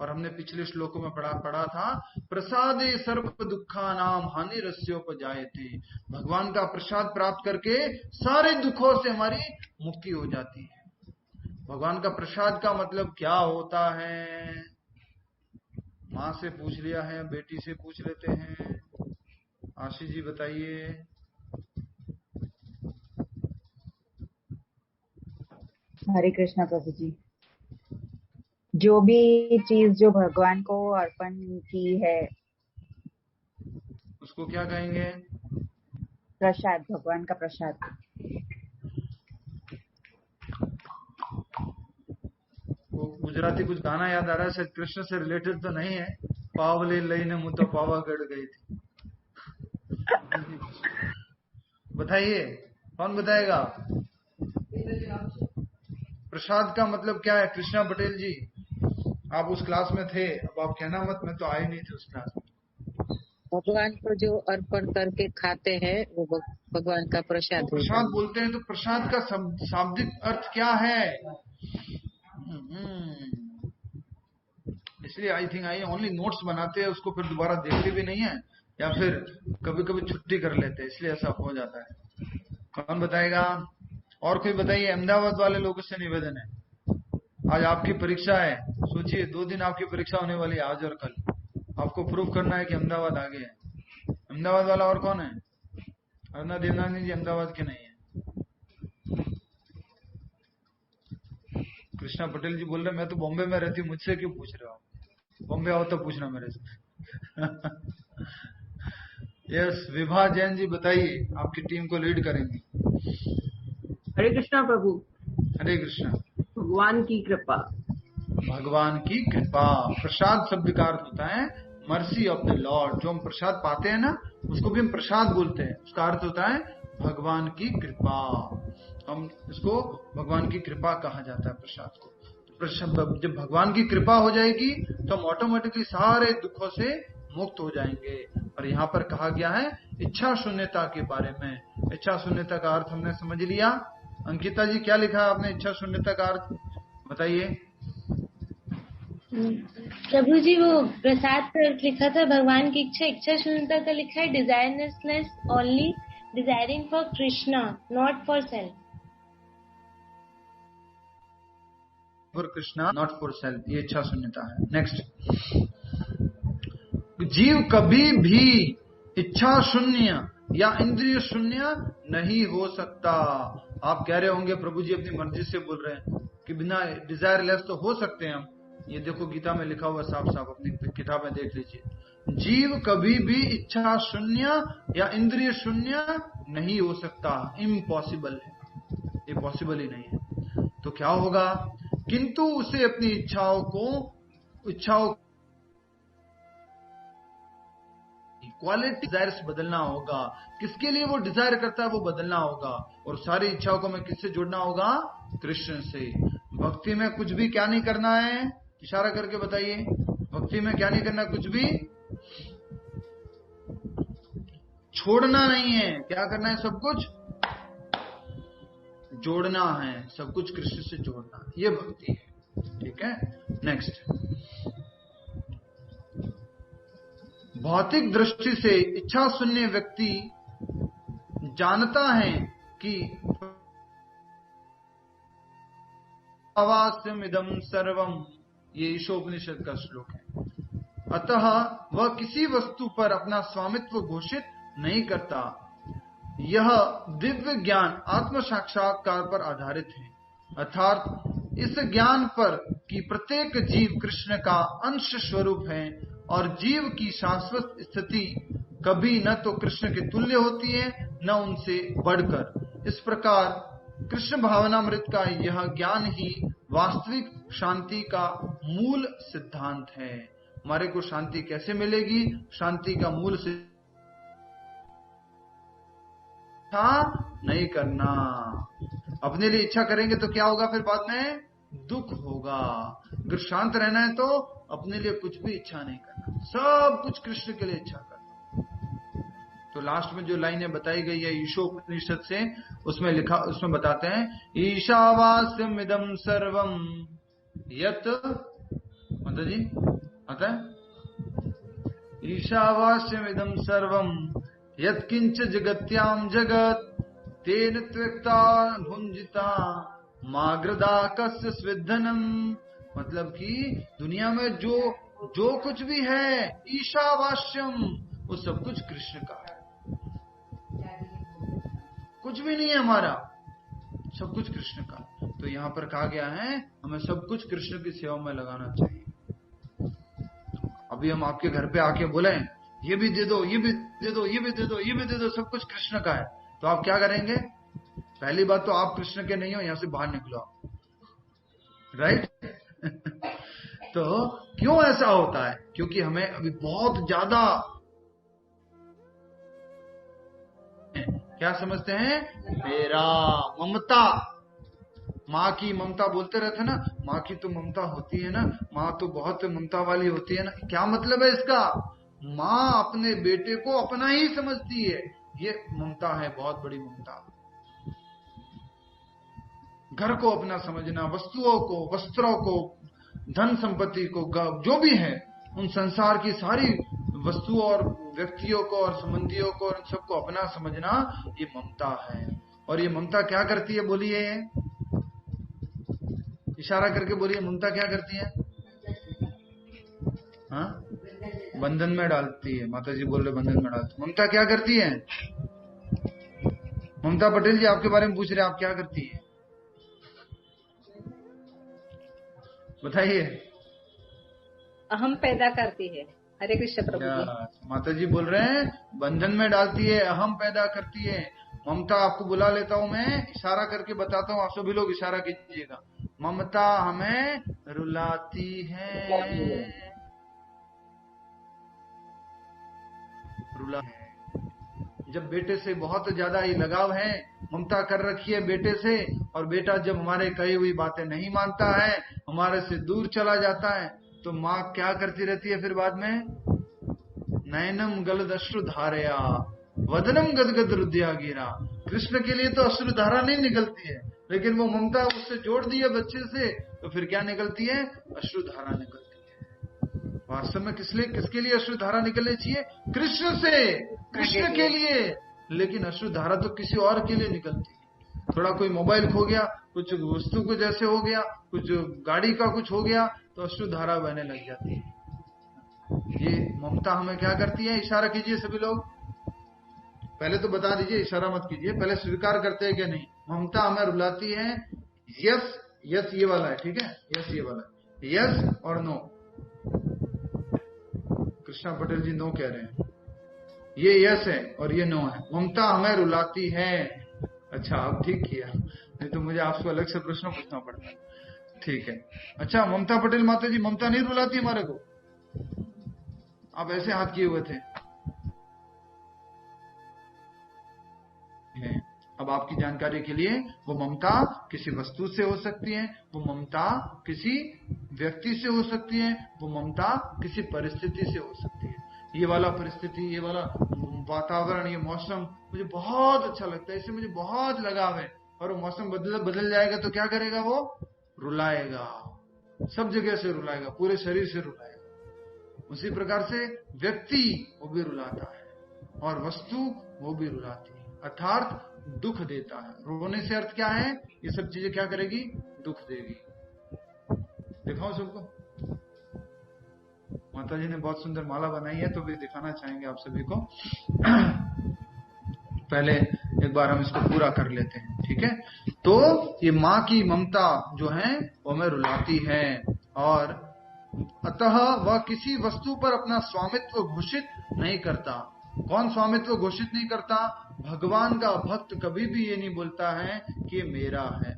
और हमने पिछले श्लोकों में पढ़ा था, प्रसादे सर्व दुखा नाम हानि रस्योपजायते। भगवान का प्रसाद प्राप्त करके सारे दुखों से हमारी मुक्ति हो जाती है। भगवान का प्रसाद का मतलब क्या होता है? माँ से पूछ लिया है, बेटी से पूछ लेते हैं। आशीष जी बताइए। हरे कृष्णा प्रभु जी। जो भी चीज जो भगवान को अर्पण की है उसको क्या कहेंगे? प्रसाद, भगवान का प्रसाद। वो गुजराती कुछ गाना याद आ रहा है, शायद कृष्ण से रिलेटेड तो नहीं है। पावले लईने मुँह तो पावागढ़ गई थी। बताइए, कौन बताएगा? प्रसाद का मतलब क्या है? कृष्णा पटेल जी, आप उस क्लास में थे, अब आप कहना मत, मैं तो आए नहीं थे उस क्लास में। भगवान को जो अर्पण करके खाते हैं वो भगवान का प्रसाद। प्रसाद बोलते हैं, तो प्रसाद का शाब्दिक अर्थ क्या है? इसलिए आई थिंक ओनली नोट्स बनाते हैं, उसको फिर दोबारा देखते भी नहीं है, या फिर कभी कभी छुट्टी कर लेते हैं, इसलिए ऐसा हो जाता है। कौन बताएगा? और कोई बताइए। अहमदाबाद वाले लोगों से निवेदन है, आज आपकी परीक्षा है। सोचिए, 2 दिन आपकी परीक्षा होने वाली है, आज और कल। आपको प्रूव करना है कि अहमदाबाद आगे है। अहमदाबाद वाला और कौन है? अरुणा देवनानी जी अहमदाबाद के नहीं है। कृष्णा पटेल जी बोल रहे मैं तो बॉम्बे में रहती हूँ, मुझसे क्यों पूछ रहे हो? बॉम्बे आओ तो पूछना मेरे से। यस, विभा जैन जी बताइए, आपकी टीम को लीड करेंगे। हरे कृष्णा प्रभु। हरे कृष्णा। भगवान की कृपा। भगवान की कृपा। प्रसाद शब्द का अर्थ होता है मर्सी ऑफ द लॉर्ड। जो हम प्रसाद पाते हैं ना, उसको भी हम प्रसाद बोलते हैं। उसका अर्थ होता है भगवान की कृपा। हम इसको भगवान की कृपा कहा जाता है प्रसाद को। जब भगवान की कृपा हो जाएगी तो हम ऑटोमेटिकली सारे दुखों से मुक्त हो जाएंगे। और यहाँ पर कहा गया है इच्छा शून्यता के बारे में। इच्छा शून्यता का अर्थ हमने समझ लिया। अंकिता जी, क्या लिखा आपने इच्छा शून्यता का अर्थ बताइए। प्रभु जी, वो प्रसाद का अर्थ लिखा था भगवान की इच्छा। इच्छा शून्यता का लिखा है desirelessness, only desiring for Krishna, not for self. For Krishna, not for self, ये इच्छा शून्यता है। नेक्स्ट, जीव कभी भी इच्छा शून्य या इंद्रिय शून्य नहीं हो सकता। आप कह रहे होंगे प्रभु जी अपनी मर्जी से बोल रहे हैं कि बिना डिजायरलेस तो हो सकते हैं हम। ये देखो गीता में लिखा हुआ साफ साफ, अपनी किताब में देख लीजिए। जीव कभी भी इच्छा शून्य या इंद्रिय शून्य नहीं हो सकता, इम्पॉसिबल है, ये पॉसिबल ही नहीं है। तो क्या होगा, किंतु उसे अपनी इच्छाओं क्वालिटी डिजायर्स बदलना होगा। किसके लिए वो डिजायर करता है वो बदलना होगा, और सारी इच्छाओं को मैं किससे जोड़ना होगा, कृष्ण से। भक्ति में कुछ भी क्या नहीं करना है, इशारा करके बताइए, भक्ति में क्या नहीं करना, कुछ भी छोड़ना नहीं है। क्या करना है, सब कुछ जोड़ना है, सब कुछ कृष्ण से जोड़ना, ये भक्ति है। ठीक है, नेक्स्ट। भौतिक दृष्टि से इच्छा शून्य व्यक्ति जानता है कि अवास्यम इदम सर्वम, ये ईशोपनिषद का श्लोक है। अतः वह किसी वस्तु पर अपना स्वामित्व घोषित नहीं करता। यह दिव्य ज्ञान आत्म साक्षात्कार पर आधारित है, अर्थात इस ज्ञान पर कि प्रत्येक जीव कृष्ण का अंश स्वरूप है और जीव की शाश्वत स्थिति कभी न तो कृष्ण के तुल्य होती है न उनसे बढ़कर। इस प्रकार कृष्ण भावनामृत का यह ज्ञान ही वास्तविक शांति का मूल सिद्धांत है। हमारे को शांति कैसे मिलेगी, शांति का मूल सिद्धांत नहीं करना। अपने लिए इच्छा करेंगे तो क्या होगा, फिर बाद में दुख होगा। अगर शांत रहना है तो अपने लिए कुछ भी इच्छा नहीं करना, सब कुछ कृष्ण के लिए इच्छा करना। तो लास्ट में जो लाइनें बताई गई है ईशोपनिषद से, उसमें लिखा, उसमें बताते हैं ईशावास्यम इदम सर्वम यत, मतलब जी आता है, ईशावास्यम इदम सर्वम यत किंच जगत्याम जगत तेन त्वक्ता भुंजिता माग्रदा कस्य स्विद्धनम। मतलब कि दुनिया में जो कुछ भी है ईशावास्यम, वो सब कुछ कृष्ण का है, कुछ भी नहीं है हमारा, सब कुछ कृष्ण का। तो यहाँ पर कहा गया है हमें सब कुछ कृष्ण की सेवा में लगाना चाहिए। अभी हम आपके घर पे आके बोले ये भी दे दो, ये भी दे दो, ये भी दे दो, ये भी दे दो, सब कुछ कृष्ण का है, तो आप क्या करेंगे? पहली बात तो आप कृष्ण के नहीं हो, यहां से बाहर निकलो आप, राइट? तो क्यों ऐसा होता है? क्योंकि हमें अभी बहुत ज्यादा क्या समझते हैं, मेरा ममता, माँ की ममता बोलते रहते ना, माँ की तो ममता होती है ना, माँ तो बहुत ममता वाली होती है ना। क्या मतलब है इसका? माँ अपने बेटे को अपना ही समझती है, ये ममता है, बहुत बड़ी ममता। घर को अपना समझना, वस्तुओं को, वस्त्रों को, धन संपत्ति को, जो भी है, उन संसार की सारी वस्तुओं और व्यक्तियों को और संबंधियों को और सबको अपना समझना, ये ममता है। और ये ममता क्या करती है, बोलिए, इशारा करके बोलिए, ममता क्या करती है? हाँ, बंधन में डालती है। माता जी बोल रहे बंधन में डालती। ममता क्या करती है? ममता पटेल जी आपके बारे में पूछ रहे, आप क्या करती है बताइए? अहम पैदा करती है। हरे कृष्ण प्रभु जी। माता जी बोल रहे हैं बंधन में डालती है, अहम पैदा करती है। ममता, आपको बुला लेता हूं मैं, इशारा करके बताता हूँ, आप सभी लोग इशारा कीजिएगा। ममता हमें रुलाती है, रुला है। जब बेटे से बहुत ज्यादा ही लगाव है, ममता कर रखी है बेटे से, और बेटा जब हमारे कही हुई बातें नहीं मानता है, हमारे से दूर चला जाता है, तो माँ क्या करती रहती है फिर बाद में? नयनम गलद अश्रु धारया वदनम गदगद रुद्या गिरा। कृष्ण के लिए तो अश्रु धारा नहीं निकलती है, लेकिन वो ममता उससे जोड़ दी है बच्चे से, तो फिर क्या निकलती है? अश्रु धारा निकलती है। वास्तव में किसके लिए अश्रु धारा निकलनी चाहिए? कृष्ण से, कृष्ण के लिए। लेकिन अश्रु धारा तो किसी और के लिए निकलती है। थोड़ा कोई मोबाइल खो गया, कुछ वस्तु कुछ ऐसे हो गया, कुछ गाड़ी का कुछ हो गया, तो अश्रु धारा बहने लग जाती है। ये ममता हमें क्या करती है? इशारा कीजिए सभी लोग। पहले तो बता दीजिए, इशारा मत कीजिए, पहले स्वीकार करते हैं कि नहीं ममता हमें रुलाती है? यस, यस ये वाला है, ठीक है, यस ये वाला है, यस और नो। कृष्णा पटेल जी नो कह रहे हैं, ये यस है और ये नो है। ममता हमें रुलाती है। अच्छा, अब ठीक किया, नहीं तो मुझे आपको अलग से प्रश्न पूछना पड़ता है। ठीक है, अच्छा ममता पटेल माता जी, ममता नहीं रुलाती हमारे को? आप ऐसे हाथ किए हुए थे। अब आपकी जानकारी के लिए, वो ममता किसी वस्तु से हो सकती है, वो ममता किसी व्यक्ति से हो सकती है, वो ममता किसी परिस्थिति से हो सकती है। ये वाला परिस्थिति, ये वाला वातावरण, ये मौसम मुझे बहुत अच्छा लगता है, इससे मुझे बहुत लगाव है, और वो मौसम बदल जाएगा तो क्या करेगा? वो रुलाएगा, सब जगह से रुलाएगा, पूरे शरीर से रुलाएगा। उसी प्रकार से व्यक्ति वो भी रुलाता है और वस्तु वो भी रुलाती है, अर्थात दुख देता है। रोने से अर्थ क्या है? ये सब चीजें क्या करेगी? दुख देगी। दिखाओ सबको। माता जी ने बहुत सुंदर माला बनाई है, तो भी दिखाना चाहेंगे आप सभी को। पहले एक बार हम इसको पूरा कर लेते हैं, ठीक है। तो ये माँ की ममता जो है वो हमें रुलाती है, और अतः वह किसी वस्तु पर अपना स्वामित्व घोषित नहीं करता। कौन स्वामित्व घोषित नहीं करता? भगवान का भक्त कभी भी ये नहीं बोलता है कि ये मेरा है।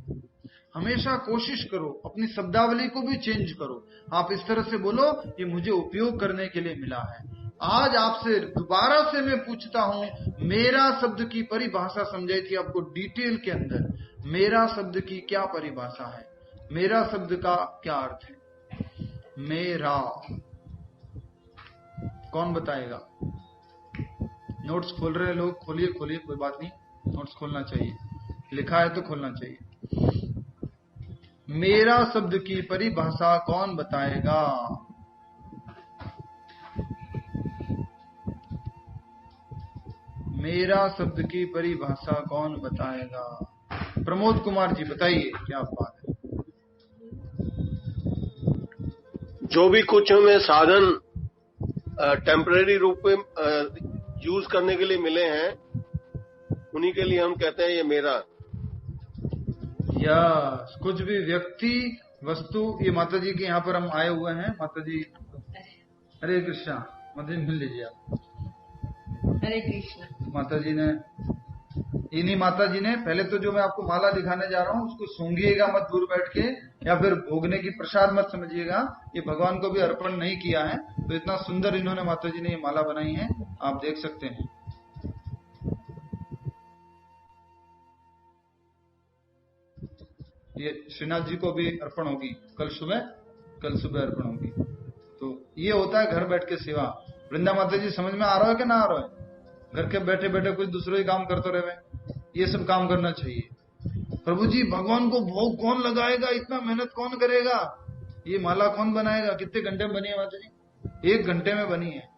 हमेशा कोशिश करो, अपनी शब्दावली को भी चेंज करो। आप इस तरह से बोलो, ये मुझे उपयोग करने के लिए मिला है। आज आपसे दोबारा से मैं पूछता हूं, मेरा शब्द की परिभाषा समझाई थी आपको डिटेल के अंदर। मेरा शब्द की क्या परिभाषा है? मेरा शब्द का क्या अर्थ है? मेरा कौन बताएगा? नोट्स खोल रहे लोग, खोलिए खोलिए, कोई बात नहीं, नोट्स खोलना चाहिए, लिखा है तो खोलना चाहिए। मेरा शब्द की परिभाषा कौन बताएगा? मेरा शब्द की परिभाषा कौन बताएगा? प्रमोद कुमार जी बताइए, क्या बात है? जो भी कुछ हमें साधन टेम्परेरी रूप में यूज करने के लिए मिले हैं, उन्हीं के लिए हम कहते हैं ये मेरा। या कुछ भी व्यक्ति, वस्तु, ये माता जी के यहाँ पर हम आए हुए हैं। माता जी हरे कृष्णा, माता जी मिल लीजिए आप। हरे कृष्णा। माता जी ने, इन्हीं माता जी ने, पहले तो जो मैं आपको माला दिखाने जा रहा हूँ उसको सूंघिएगा मत दूर बैठ के, या फिर भोगने की प्रसाद मत समझिएगा। ये भगवान को भी अर्पण नहीं किया है। तो इतना सुंदर इन्होंने, माता जी ने ये माला बनाई है, आप देख सकते हैं। ये श्रीनाथ जी को भी अर्पण होगी, कल सुबह अर्पण होगी। तो ये होता है घर बैठ के सेवा। वृंदा माता जी समझ में आ रहा है कि ना आ रहा है? घर के बैठे बैठे कुछ दूसरे ही काम करते रहे, ये सब काम करना चाहिए। प्रभु जी भगवान को भोग कौन लगाएगा? इतना मेहनत कौन करेगा? ये माला कौन बनाएगा? कितने घंटे में बनी है माता जी? 1 घंटे में बनी है।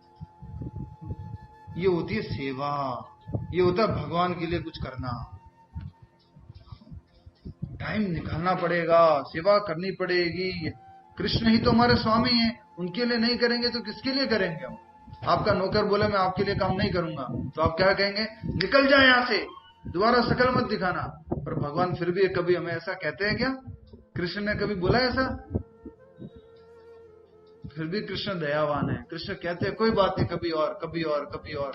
ये होती है सेवा, ये होता है भगवान के लिए कुछ करना। टाइम निकालना पड़ेगा, सेवा करनी पड़ेगी। कृष्ण ही तो हमारे स्वामी हैं, उनके लिए नहीं करेंगे तो किसके लिए करेंगे हम? आपका नौकर बोले मैं आपके लिए काम नहीं करूंगा, तो आप क्या कहेंगे? निकल जाए यहाँ से, दोबारा शकल मत दिखाना। पर भगवान फिर भी कभी हमें ऐसा कहते हैं क्या? कृष्ण ने कभी बोला ऐसा? फिर भी कृष्ण दयावान है। कृष्ण कहते हैं कोई बात नहीं, कभी और कभी और कभी और,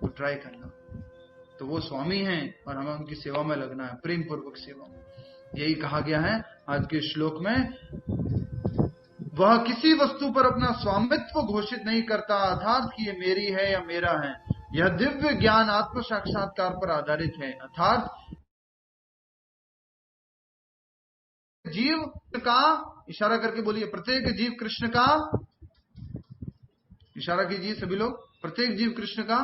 तो ट्राई करना। तो वो स्वामी हैं और हमें उनकी सेवा में लगना है, प्रेम पूर्वक सेवा में। यही कहा गया है आज के श्लोक में। वह किसी वस्तु पर अपना स्वामित्व घोषित नहीं करता, अर्थात कि ये मेरी है या मेरा है। यह दिव्य ज्ञान आत्म साक्षात्कार पर आधारित है, अर्थात जीव का, इशारा करके बोलिए, प्रत्येक जीव कृष्ण का, इशारा कीजिए सभी लोग, प्रत्येक जीव कृष्ण का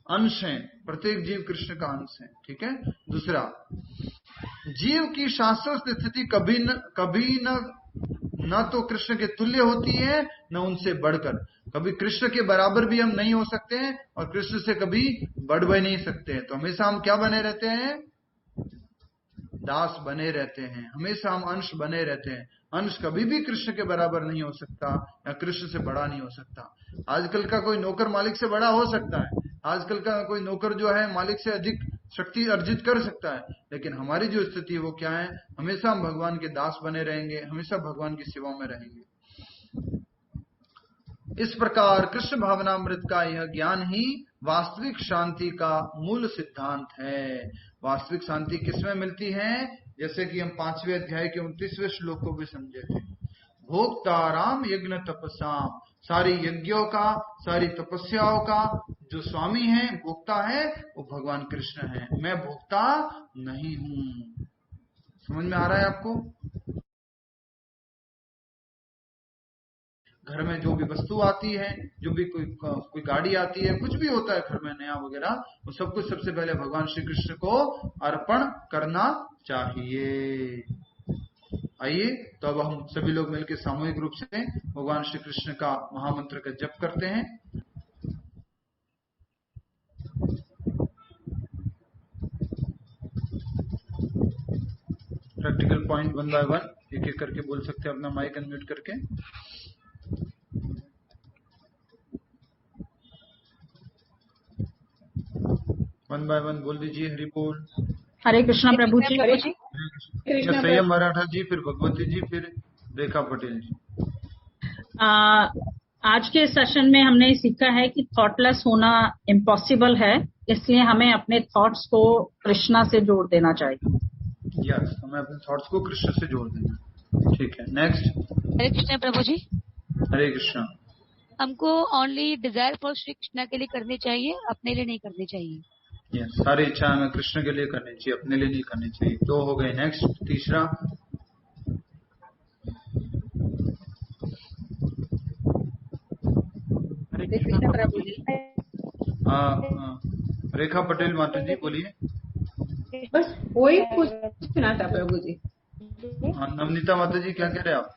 अंश है, प्रत्येक जीव कृष्ण का अंश है, ठीक है। दूसरा, जीव की शाश्वत स्थिति कभी न तो कृष्ण के तुल्य होती है न उनसे बढ़कर। कभी कृष्ण के बराबर भी हम नहीं हो सकते हैं और कृष्ण से कभी बढ़ भी नहीं सकते हैं। तो हमेशा हम क्या बने रहते हैं? दास बने रहते हैं, हमेशा हम अंश बने रहते हैं। अंश कभी भी कृष्ण के बराबर नहीं हो सकता या कृष्ण से बड़ा नहीं हो सकता। आजकल का कोई नौकर मालिक से बड़ा हो सकता है, आजकल का कोई नौकर जो है मालिक से अधिक शक्ति अर्जित कर सकता है, लेकिन हमारी जो स्थिति है वो क्या है, हमेशा हम भगवान के दास बने रहेंगे, हमेशा भगवान की सेवा में रहेंगे। इस प्रकार कृष्ण भावनामृत का यह ज्ञान ही वास्तविक शांति का मूल सिद्धांत है। वास्तविक शांति किसमें मिलती है? जैसे कि हम 5वें अध्याय के 29वें श्लोक को भी समझे थे, भोक्ताराम यज्ञ तपस्याम, सारी यज्ञों का, सारी तपस्याओं का जो स्वामी है, भोक्ता है, वो भगवान कृष्ण है। मैं भोक्ता नहीं हूं। समझ में आ रहा है आपको? घर में जो भी वस्तु आती है, जो भी कोई गाड़ी आती है, कुछ भी होता है घर में नया वगैरह, वो सब कुछ सबसे पहले भगवान श्री कृष्ण को अर्पण करना चाहिए। आइए तो अब हम सभी लोग मिलकर सामूहिक रूप से भगवान श्री कृष्ण का महामंत्र का जप करते हैं। प्रैक्टिकल पॉइंट 1 बाय 1 एक एक करके बोल सकते हैं, अपना माइक अनम्यूट करके। वन बाय वन बोल दीजिए। हरि बोल। हरे कृष्णा प्रभु जी। संयम मराठा जी, फिर भगवती जी, फिर रेखा पटेल जी। आज के सेशन में हमने सीखा है कि थॉटलेस होना इम्पॉसिबल है, इसलिए हमें अपने थॉट्स को कृष्णा से जोड़ देना चाहिए। यस, हमें अपने थॉट्स को कृष्ण से जोड़ देना। ठीक है, नेक्स्ट। हरे कृष्णा प्रभु जी। हरे कृष्णा। हमको only desire for Shri Krishna के लिए करनी चाहिए, अपने लिए नहीं करनी चाहिए। यस, सारी इच्छा हमें कृष्ण के लिए करनी चाहिए, अपने लिए नहीं करनी चाहिए। 2 हो गए। नेक्स्ट, तीसरा। हरे कृष्णा प्रभु जी। रेखा पटेल माता जी बोलिए। बस वही पूछना था प्रभु जी। नवनीता माता जी क्या कह रहे हैं आप?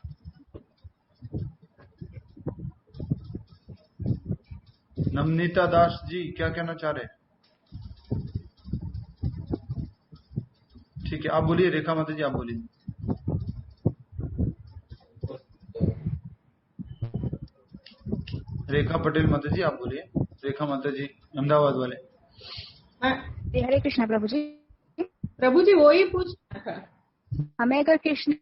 नवनीता दास जी क्या कहना चाह रहे हैं? ठीक है, आप बोलिए। रेखा माता जी आप बोलिए। रेखा पटेल माता जी आप बोलिए। रेखा माता जी अहमदाबाद वाले। हरे कृष्णा प्रभु जी। प्रभु जी वही पूछना था हमें, अगर कृष्ण।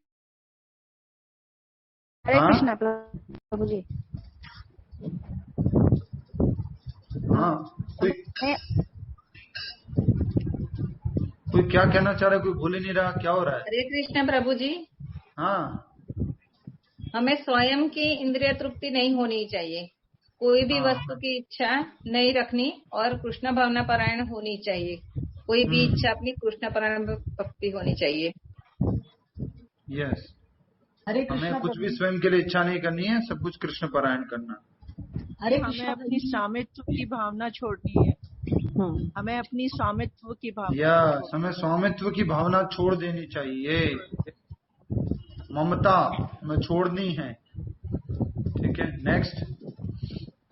हरे कृष्णा प्रभु जी। हाँ, कोई क्या कहना चाह रहा है? कोई बोल ही नहीं रहा, क्या हो रहा है? हरे कृष्ण प्रभु जी। हाँ, हमें स्वयं की इंद्रिय तृप्ति नहीं होनी चाहिए, कोई भी वस्तु की इच्छा नहीं रखनी और कृष्ण भावना परायण होनी चाहिए। कोई भी इच्छा अपनी कृष्ण परायण भक्ति होनी चाहिए। यस, हमें कुछ भी स्वयं के लिए इच्छा नहीं करनी है, सब कुछ कृष्ण परायण करना। हमें अपनी स्वामित्व की भावना छोड़नी है। हमें अपनी स्वामित्व की भावना, हमें स्वामित्व की भावना छोड़ देनी चाहिए। ममता हमें छोड़नी है। ठीक है, नेक्स्ट।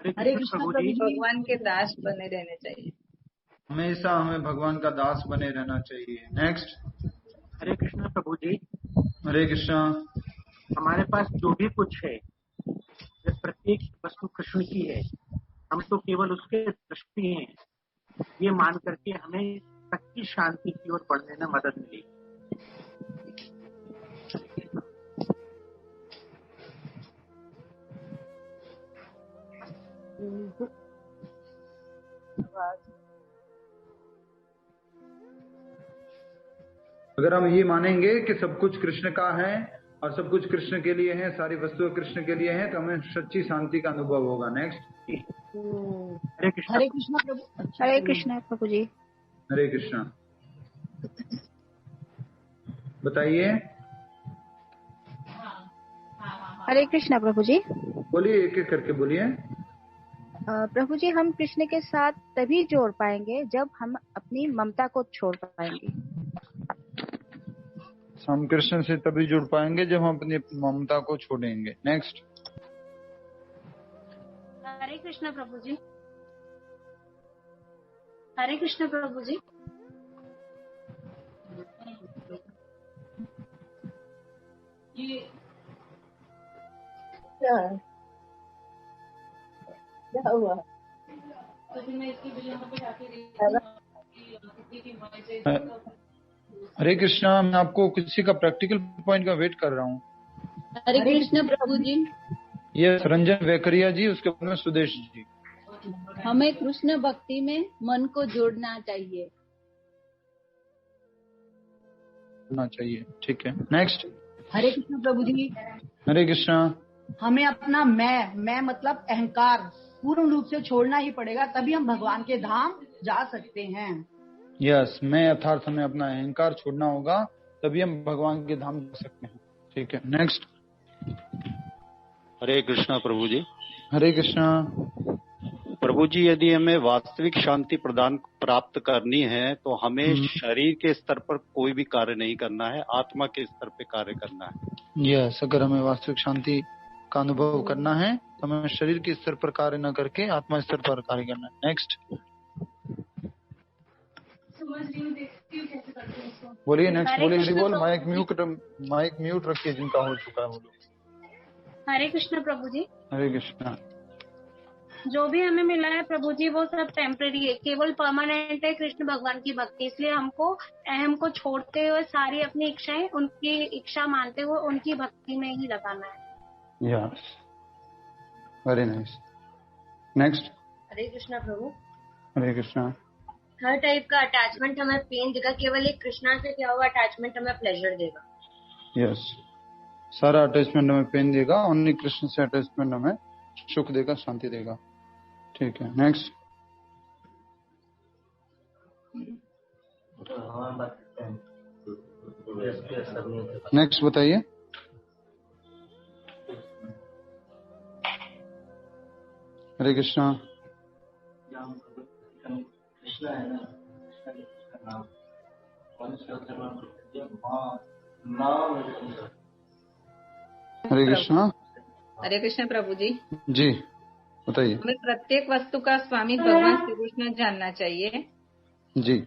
हरे कृष्ण प्रभु जी। भगवान के दास बने रहने चाहिए, हमेशा हमें भगवान का दास बने रहना चाहिए। नेक्स्ट। हरे कृष्ण प्रभु जी। हरे कृष्णा। हमारे पास जो भी कुछ है, प्रत्येक वस्तु कृष्ण की है, हम तो केवल उसके दृष्टि हैं, ये मान करके हमें सच्ची शांति की ओर बढ़ने में मदद मिली। अगर हम ये मानेंगे कि सब कुछ कृष्ण का है और सब कुछ कृष्ण के लिए है, सारी वस्तुएं कृष्ण के लिए हैं, तो हमें सच्ची शांति का अनुभव होगा। नेक्स्ट। हरे कृष्ण। हरे कृष्ण प्रभु। हरे कृष्ण प्रभु जी। हरे कृष्णा। बताइए। हरे कृष्णा प्रभु जी। बोलिए, एक एक करके बोलिए। प्रभु जी, हम कृष्ण के साथ तभी जोड़ पाएंगे जब हम अपनी ममता को छोड़ पाएंगे। हम कृष्ण से तभी जुड़ पाएंगे जब हम अपनी ममता को छोड़ेंगे। नेक्स्ट। हरे कृष्ण प्रभु जी। हरे कृष्ण प्रभु जी। क्या हुआ? हरे कृष्णा, मैं आपको किसी का प्रैक्टिकल पॉइंट का वेट कर रहा हूँ। हरे कृष्ण प्रभु जी। ये रंजन वेकरिया जी, उसके बाद में सुदेश जी। हमें कृष्ण भक्ति में मन को जोड़ना चाहिए। ठीक है, नेक्स्ट। हरे कृष्ण प्रभु जी। हरे कृष्णा। हमें अपना मैं मतलब अहंकार पूर्ण रूप से छोड़ना ही पड़ेगा, तभी हम भगवान के धाम जा सकते हैं। यस, मैं अर्थात हमें अपना अहंकार छोड़ना होगा, तभी हम भगवान के धाम जा सकते हैं। ठीक है, नेक्स्ट। हरे कृष्णा प्रभु जी। हरे कृष्णा। प्रभु जी, यदि हमें वास्तविक शांति प्राप्त करनी है तो हमें शरीर के स्तर पर कोई भी कार्य नहीं करना है, आत्मा के स्तर पे कार्य करना है। यस, अगर हमें वास्तविक शांति का अनुभव करना है तो हमें शरीर के स्तर पर कार्य न करके आत्मा स्तर पर कार्य करना है। नेक्स्ट बोलिए, नेक्स्ट बोलिए। बोल, माइक म्यूट रखिए, जिनका हो चुका है बोलो। हरे कृष्ण प्रभु जी। हरे कृष्णा। जो भी हमें मिला है प्रभु जी वो सब टेम्पररी है, केवल परमानेंट है कृष्ण भगवान की भक्ति। इसलिए हमको अहम को छोड़ते हुए सारी अपनी इच्छाएं उनकी इच्छा मानते हुए उनकी भक्ति में ही लगाना है। Yes, very nice. नेक्स्ट। हरे कृष्णा प्रभु। हरे कृष्णा। हर टाइप का अटैचमेंट हमें पेन देगा, केवल एक कृष्णा से क्या हुआ अटैचमेंट हमें प्लेजर देगा। यस, सारा अटैचमेंट हमें पेन देगा, ओनली कृष्ण से अटैचमेंट हमें सुख देगा, शांति देगा। ठीक है, नेक्स्ट। नेक्स्ट बताइए। हरे कृष्णा। हरे कृष्णा। हरे कृष्ण प्रभु जी। जी बताइए। हमें प्रत्येक वस्तु का स्वामी भगवान श्री कृष्ण जानना चाहिए जी।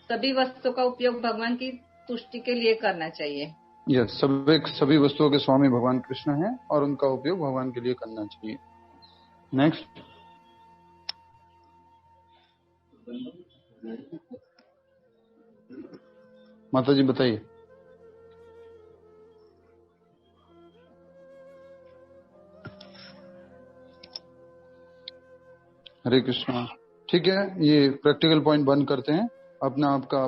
सभी वस्तु का उपयोग भगवान की तुष्टि के लिए करना चाहिए। यस, सभी वस्तुओं के स्वामी भगवान कृष्ण हैं और उनका उपयोग भगवान के लिए करना चाहिए। नेक्स्ट। माता जी बताइए। हरे कृष्णा। ठीक है, ये प्रैक्टिकल पॉइंट बंद करते हैं, अपना आपका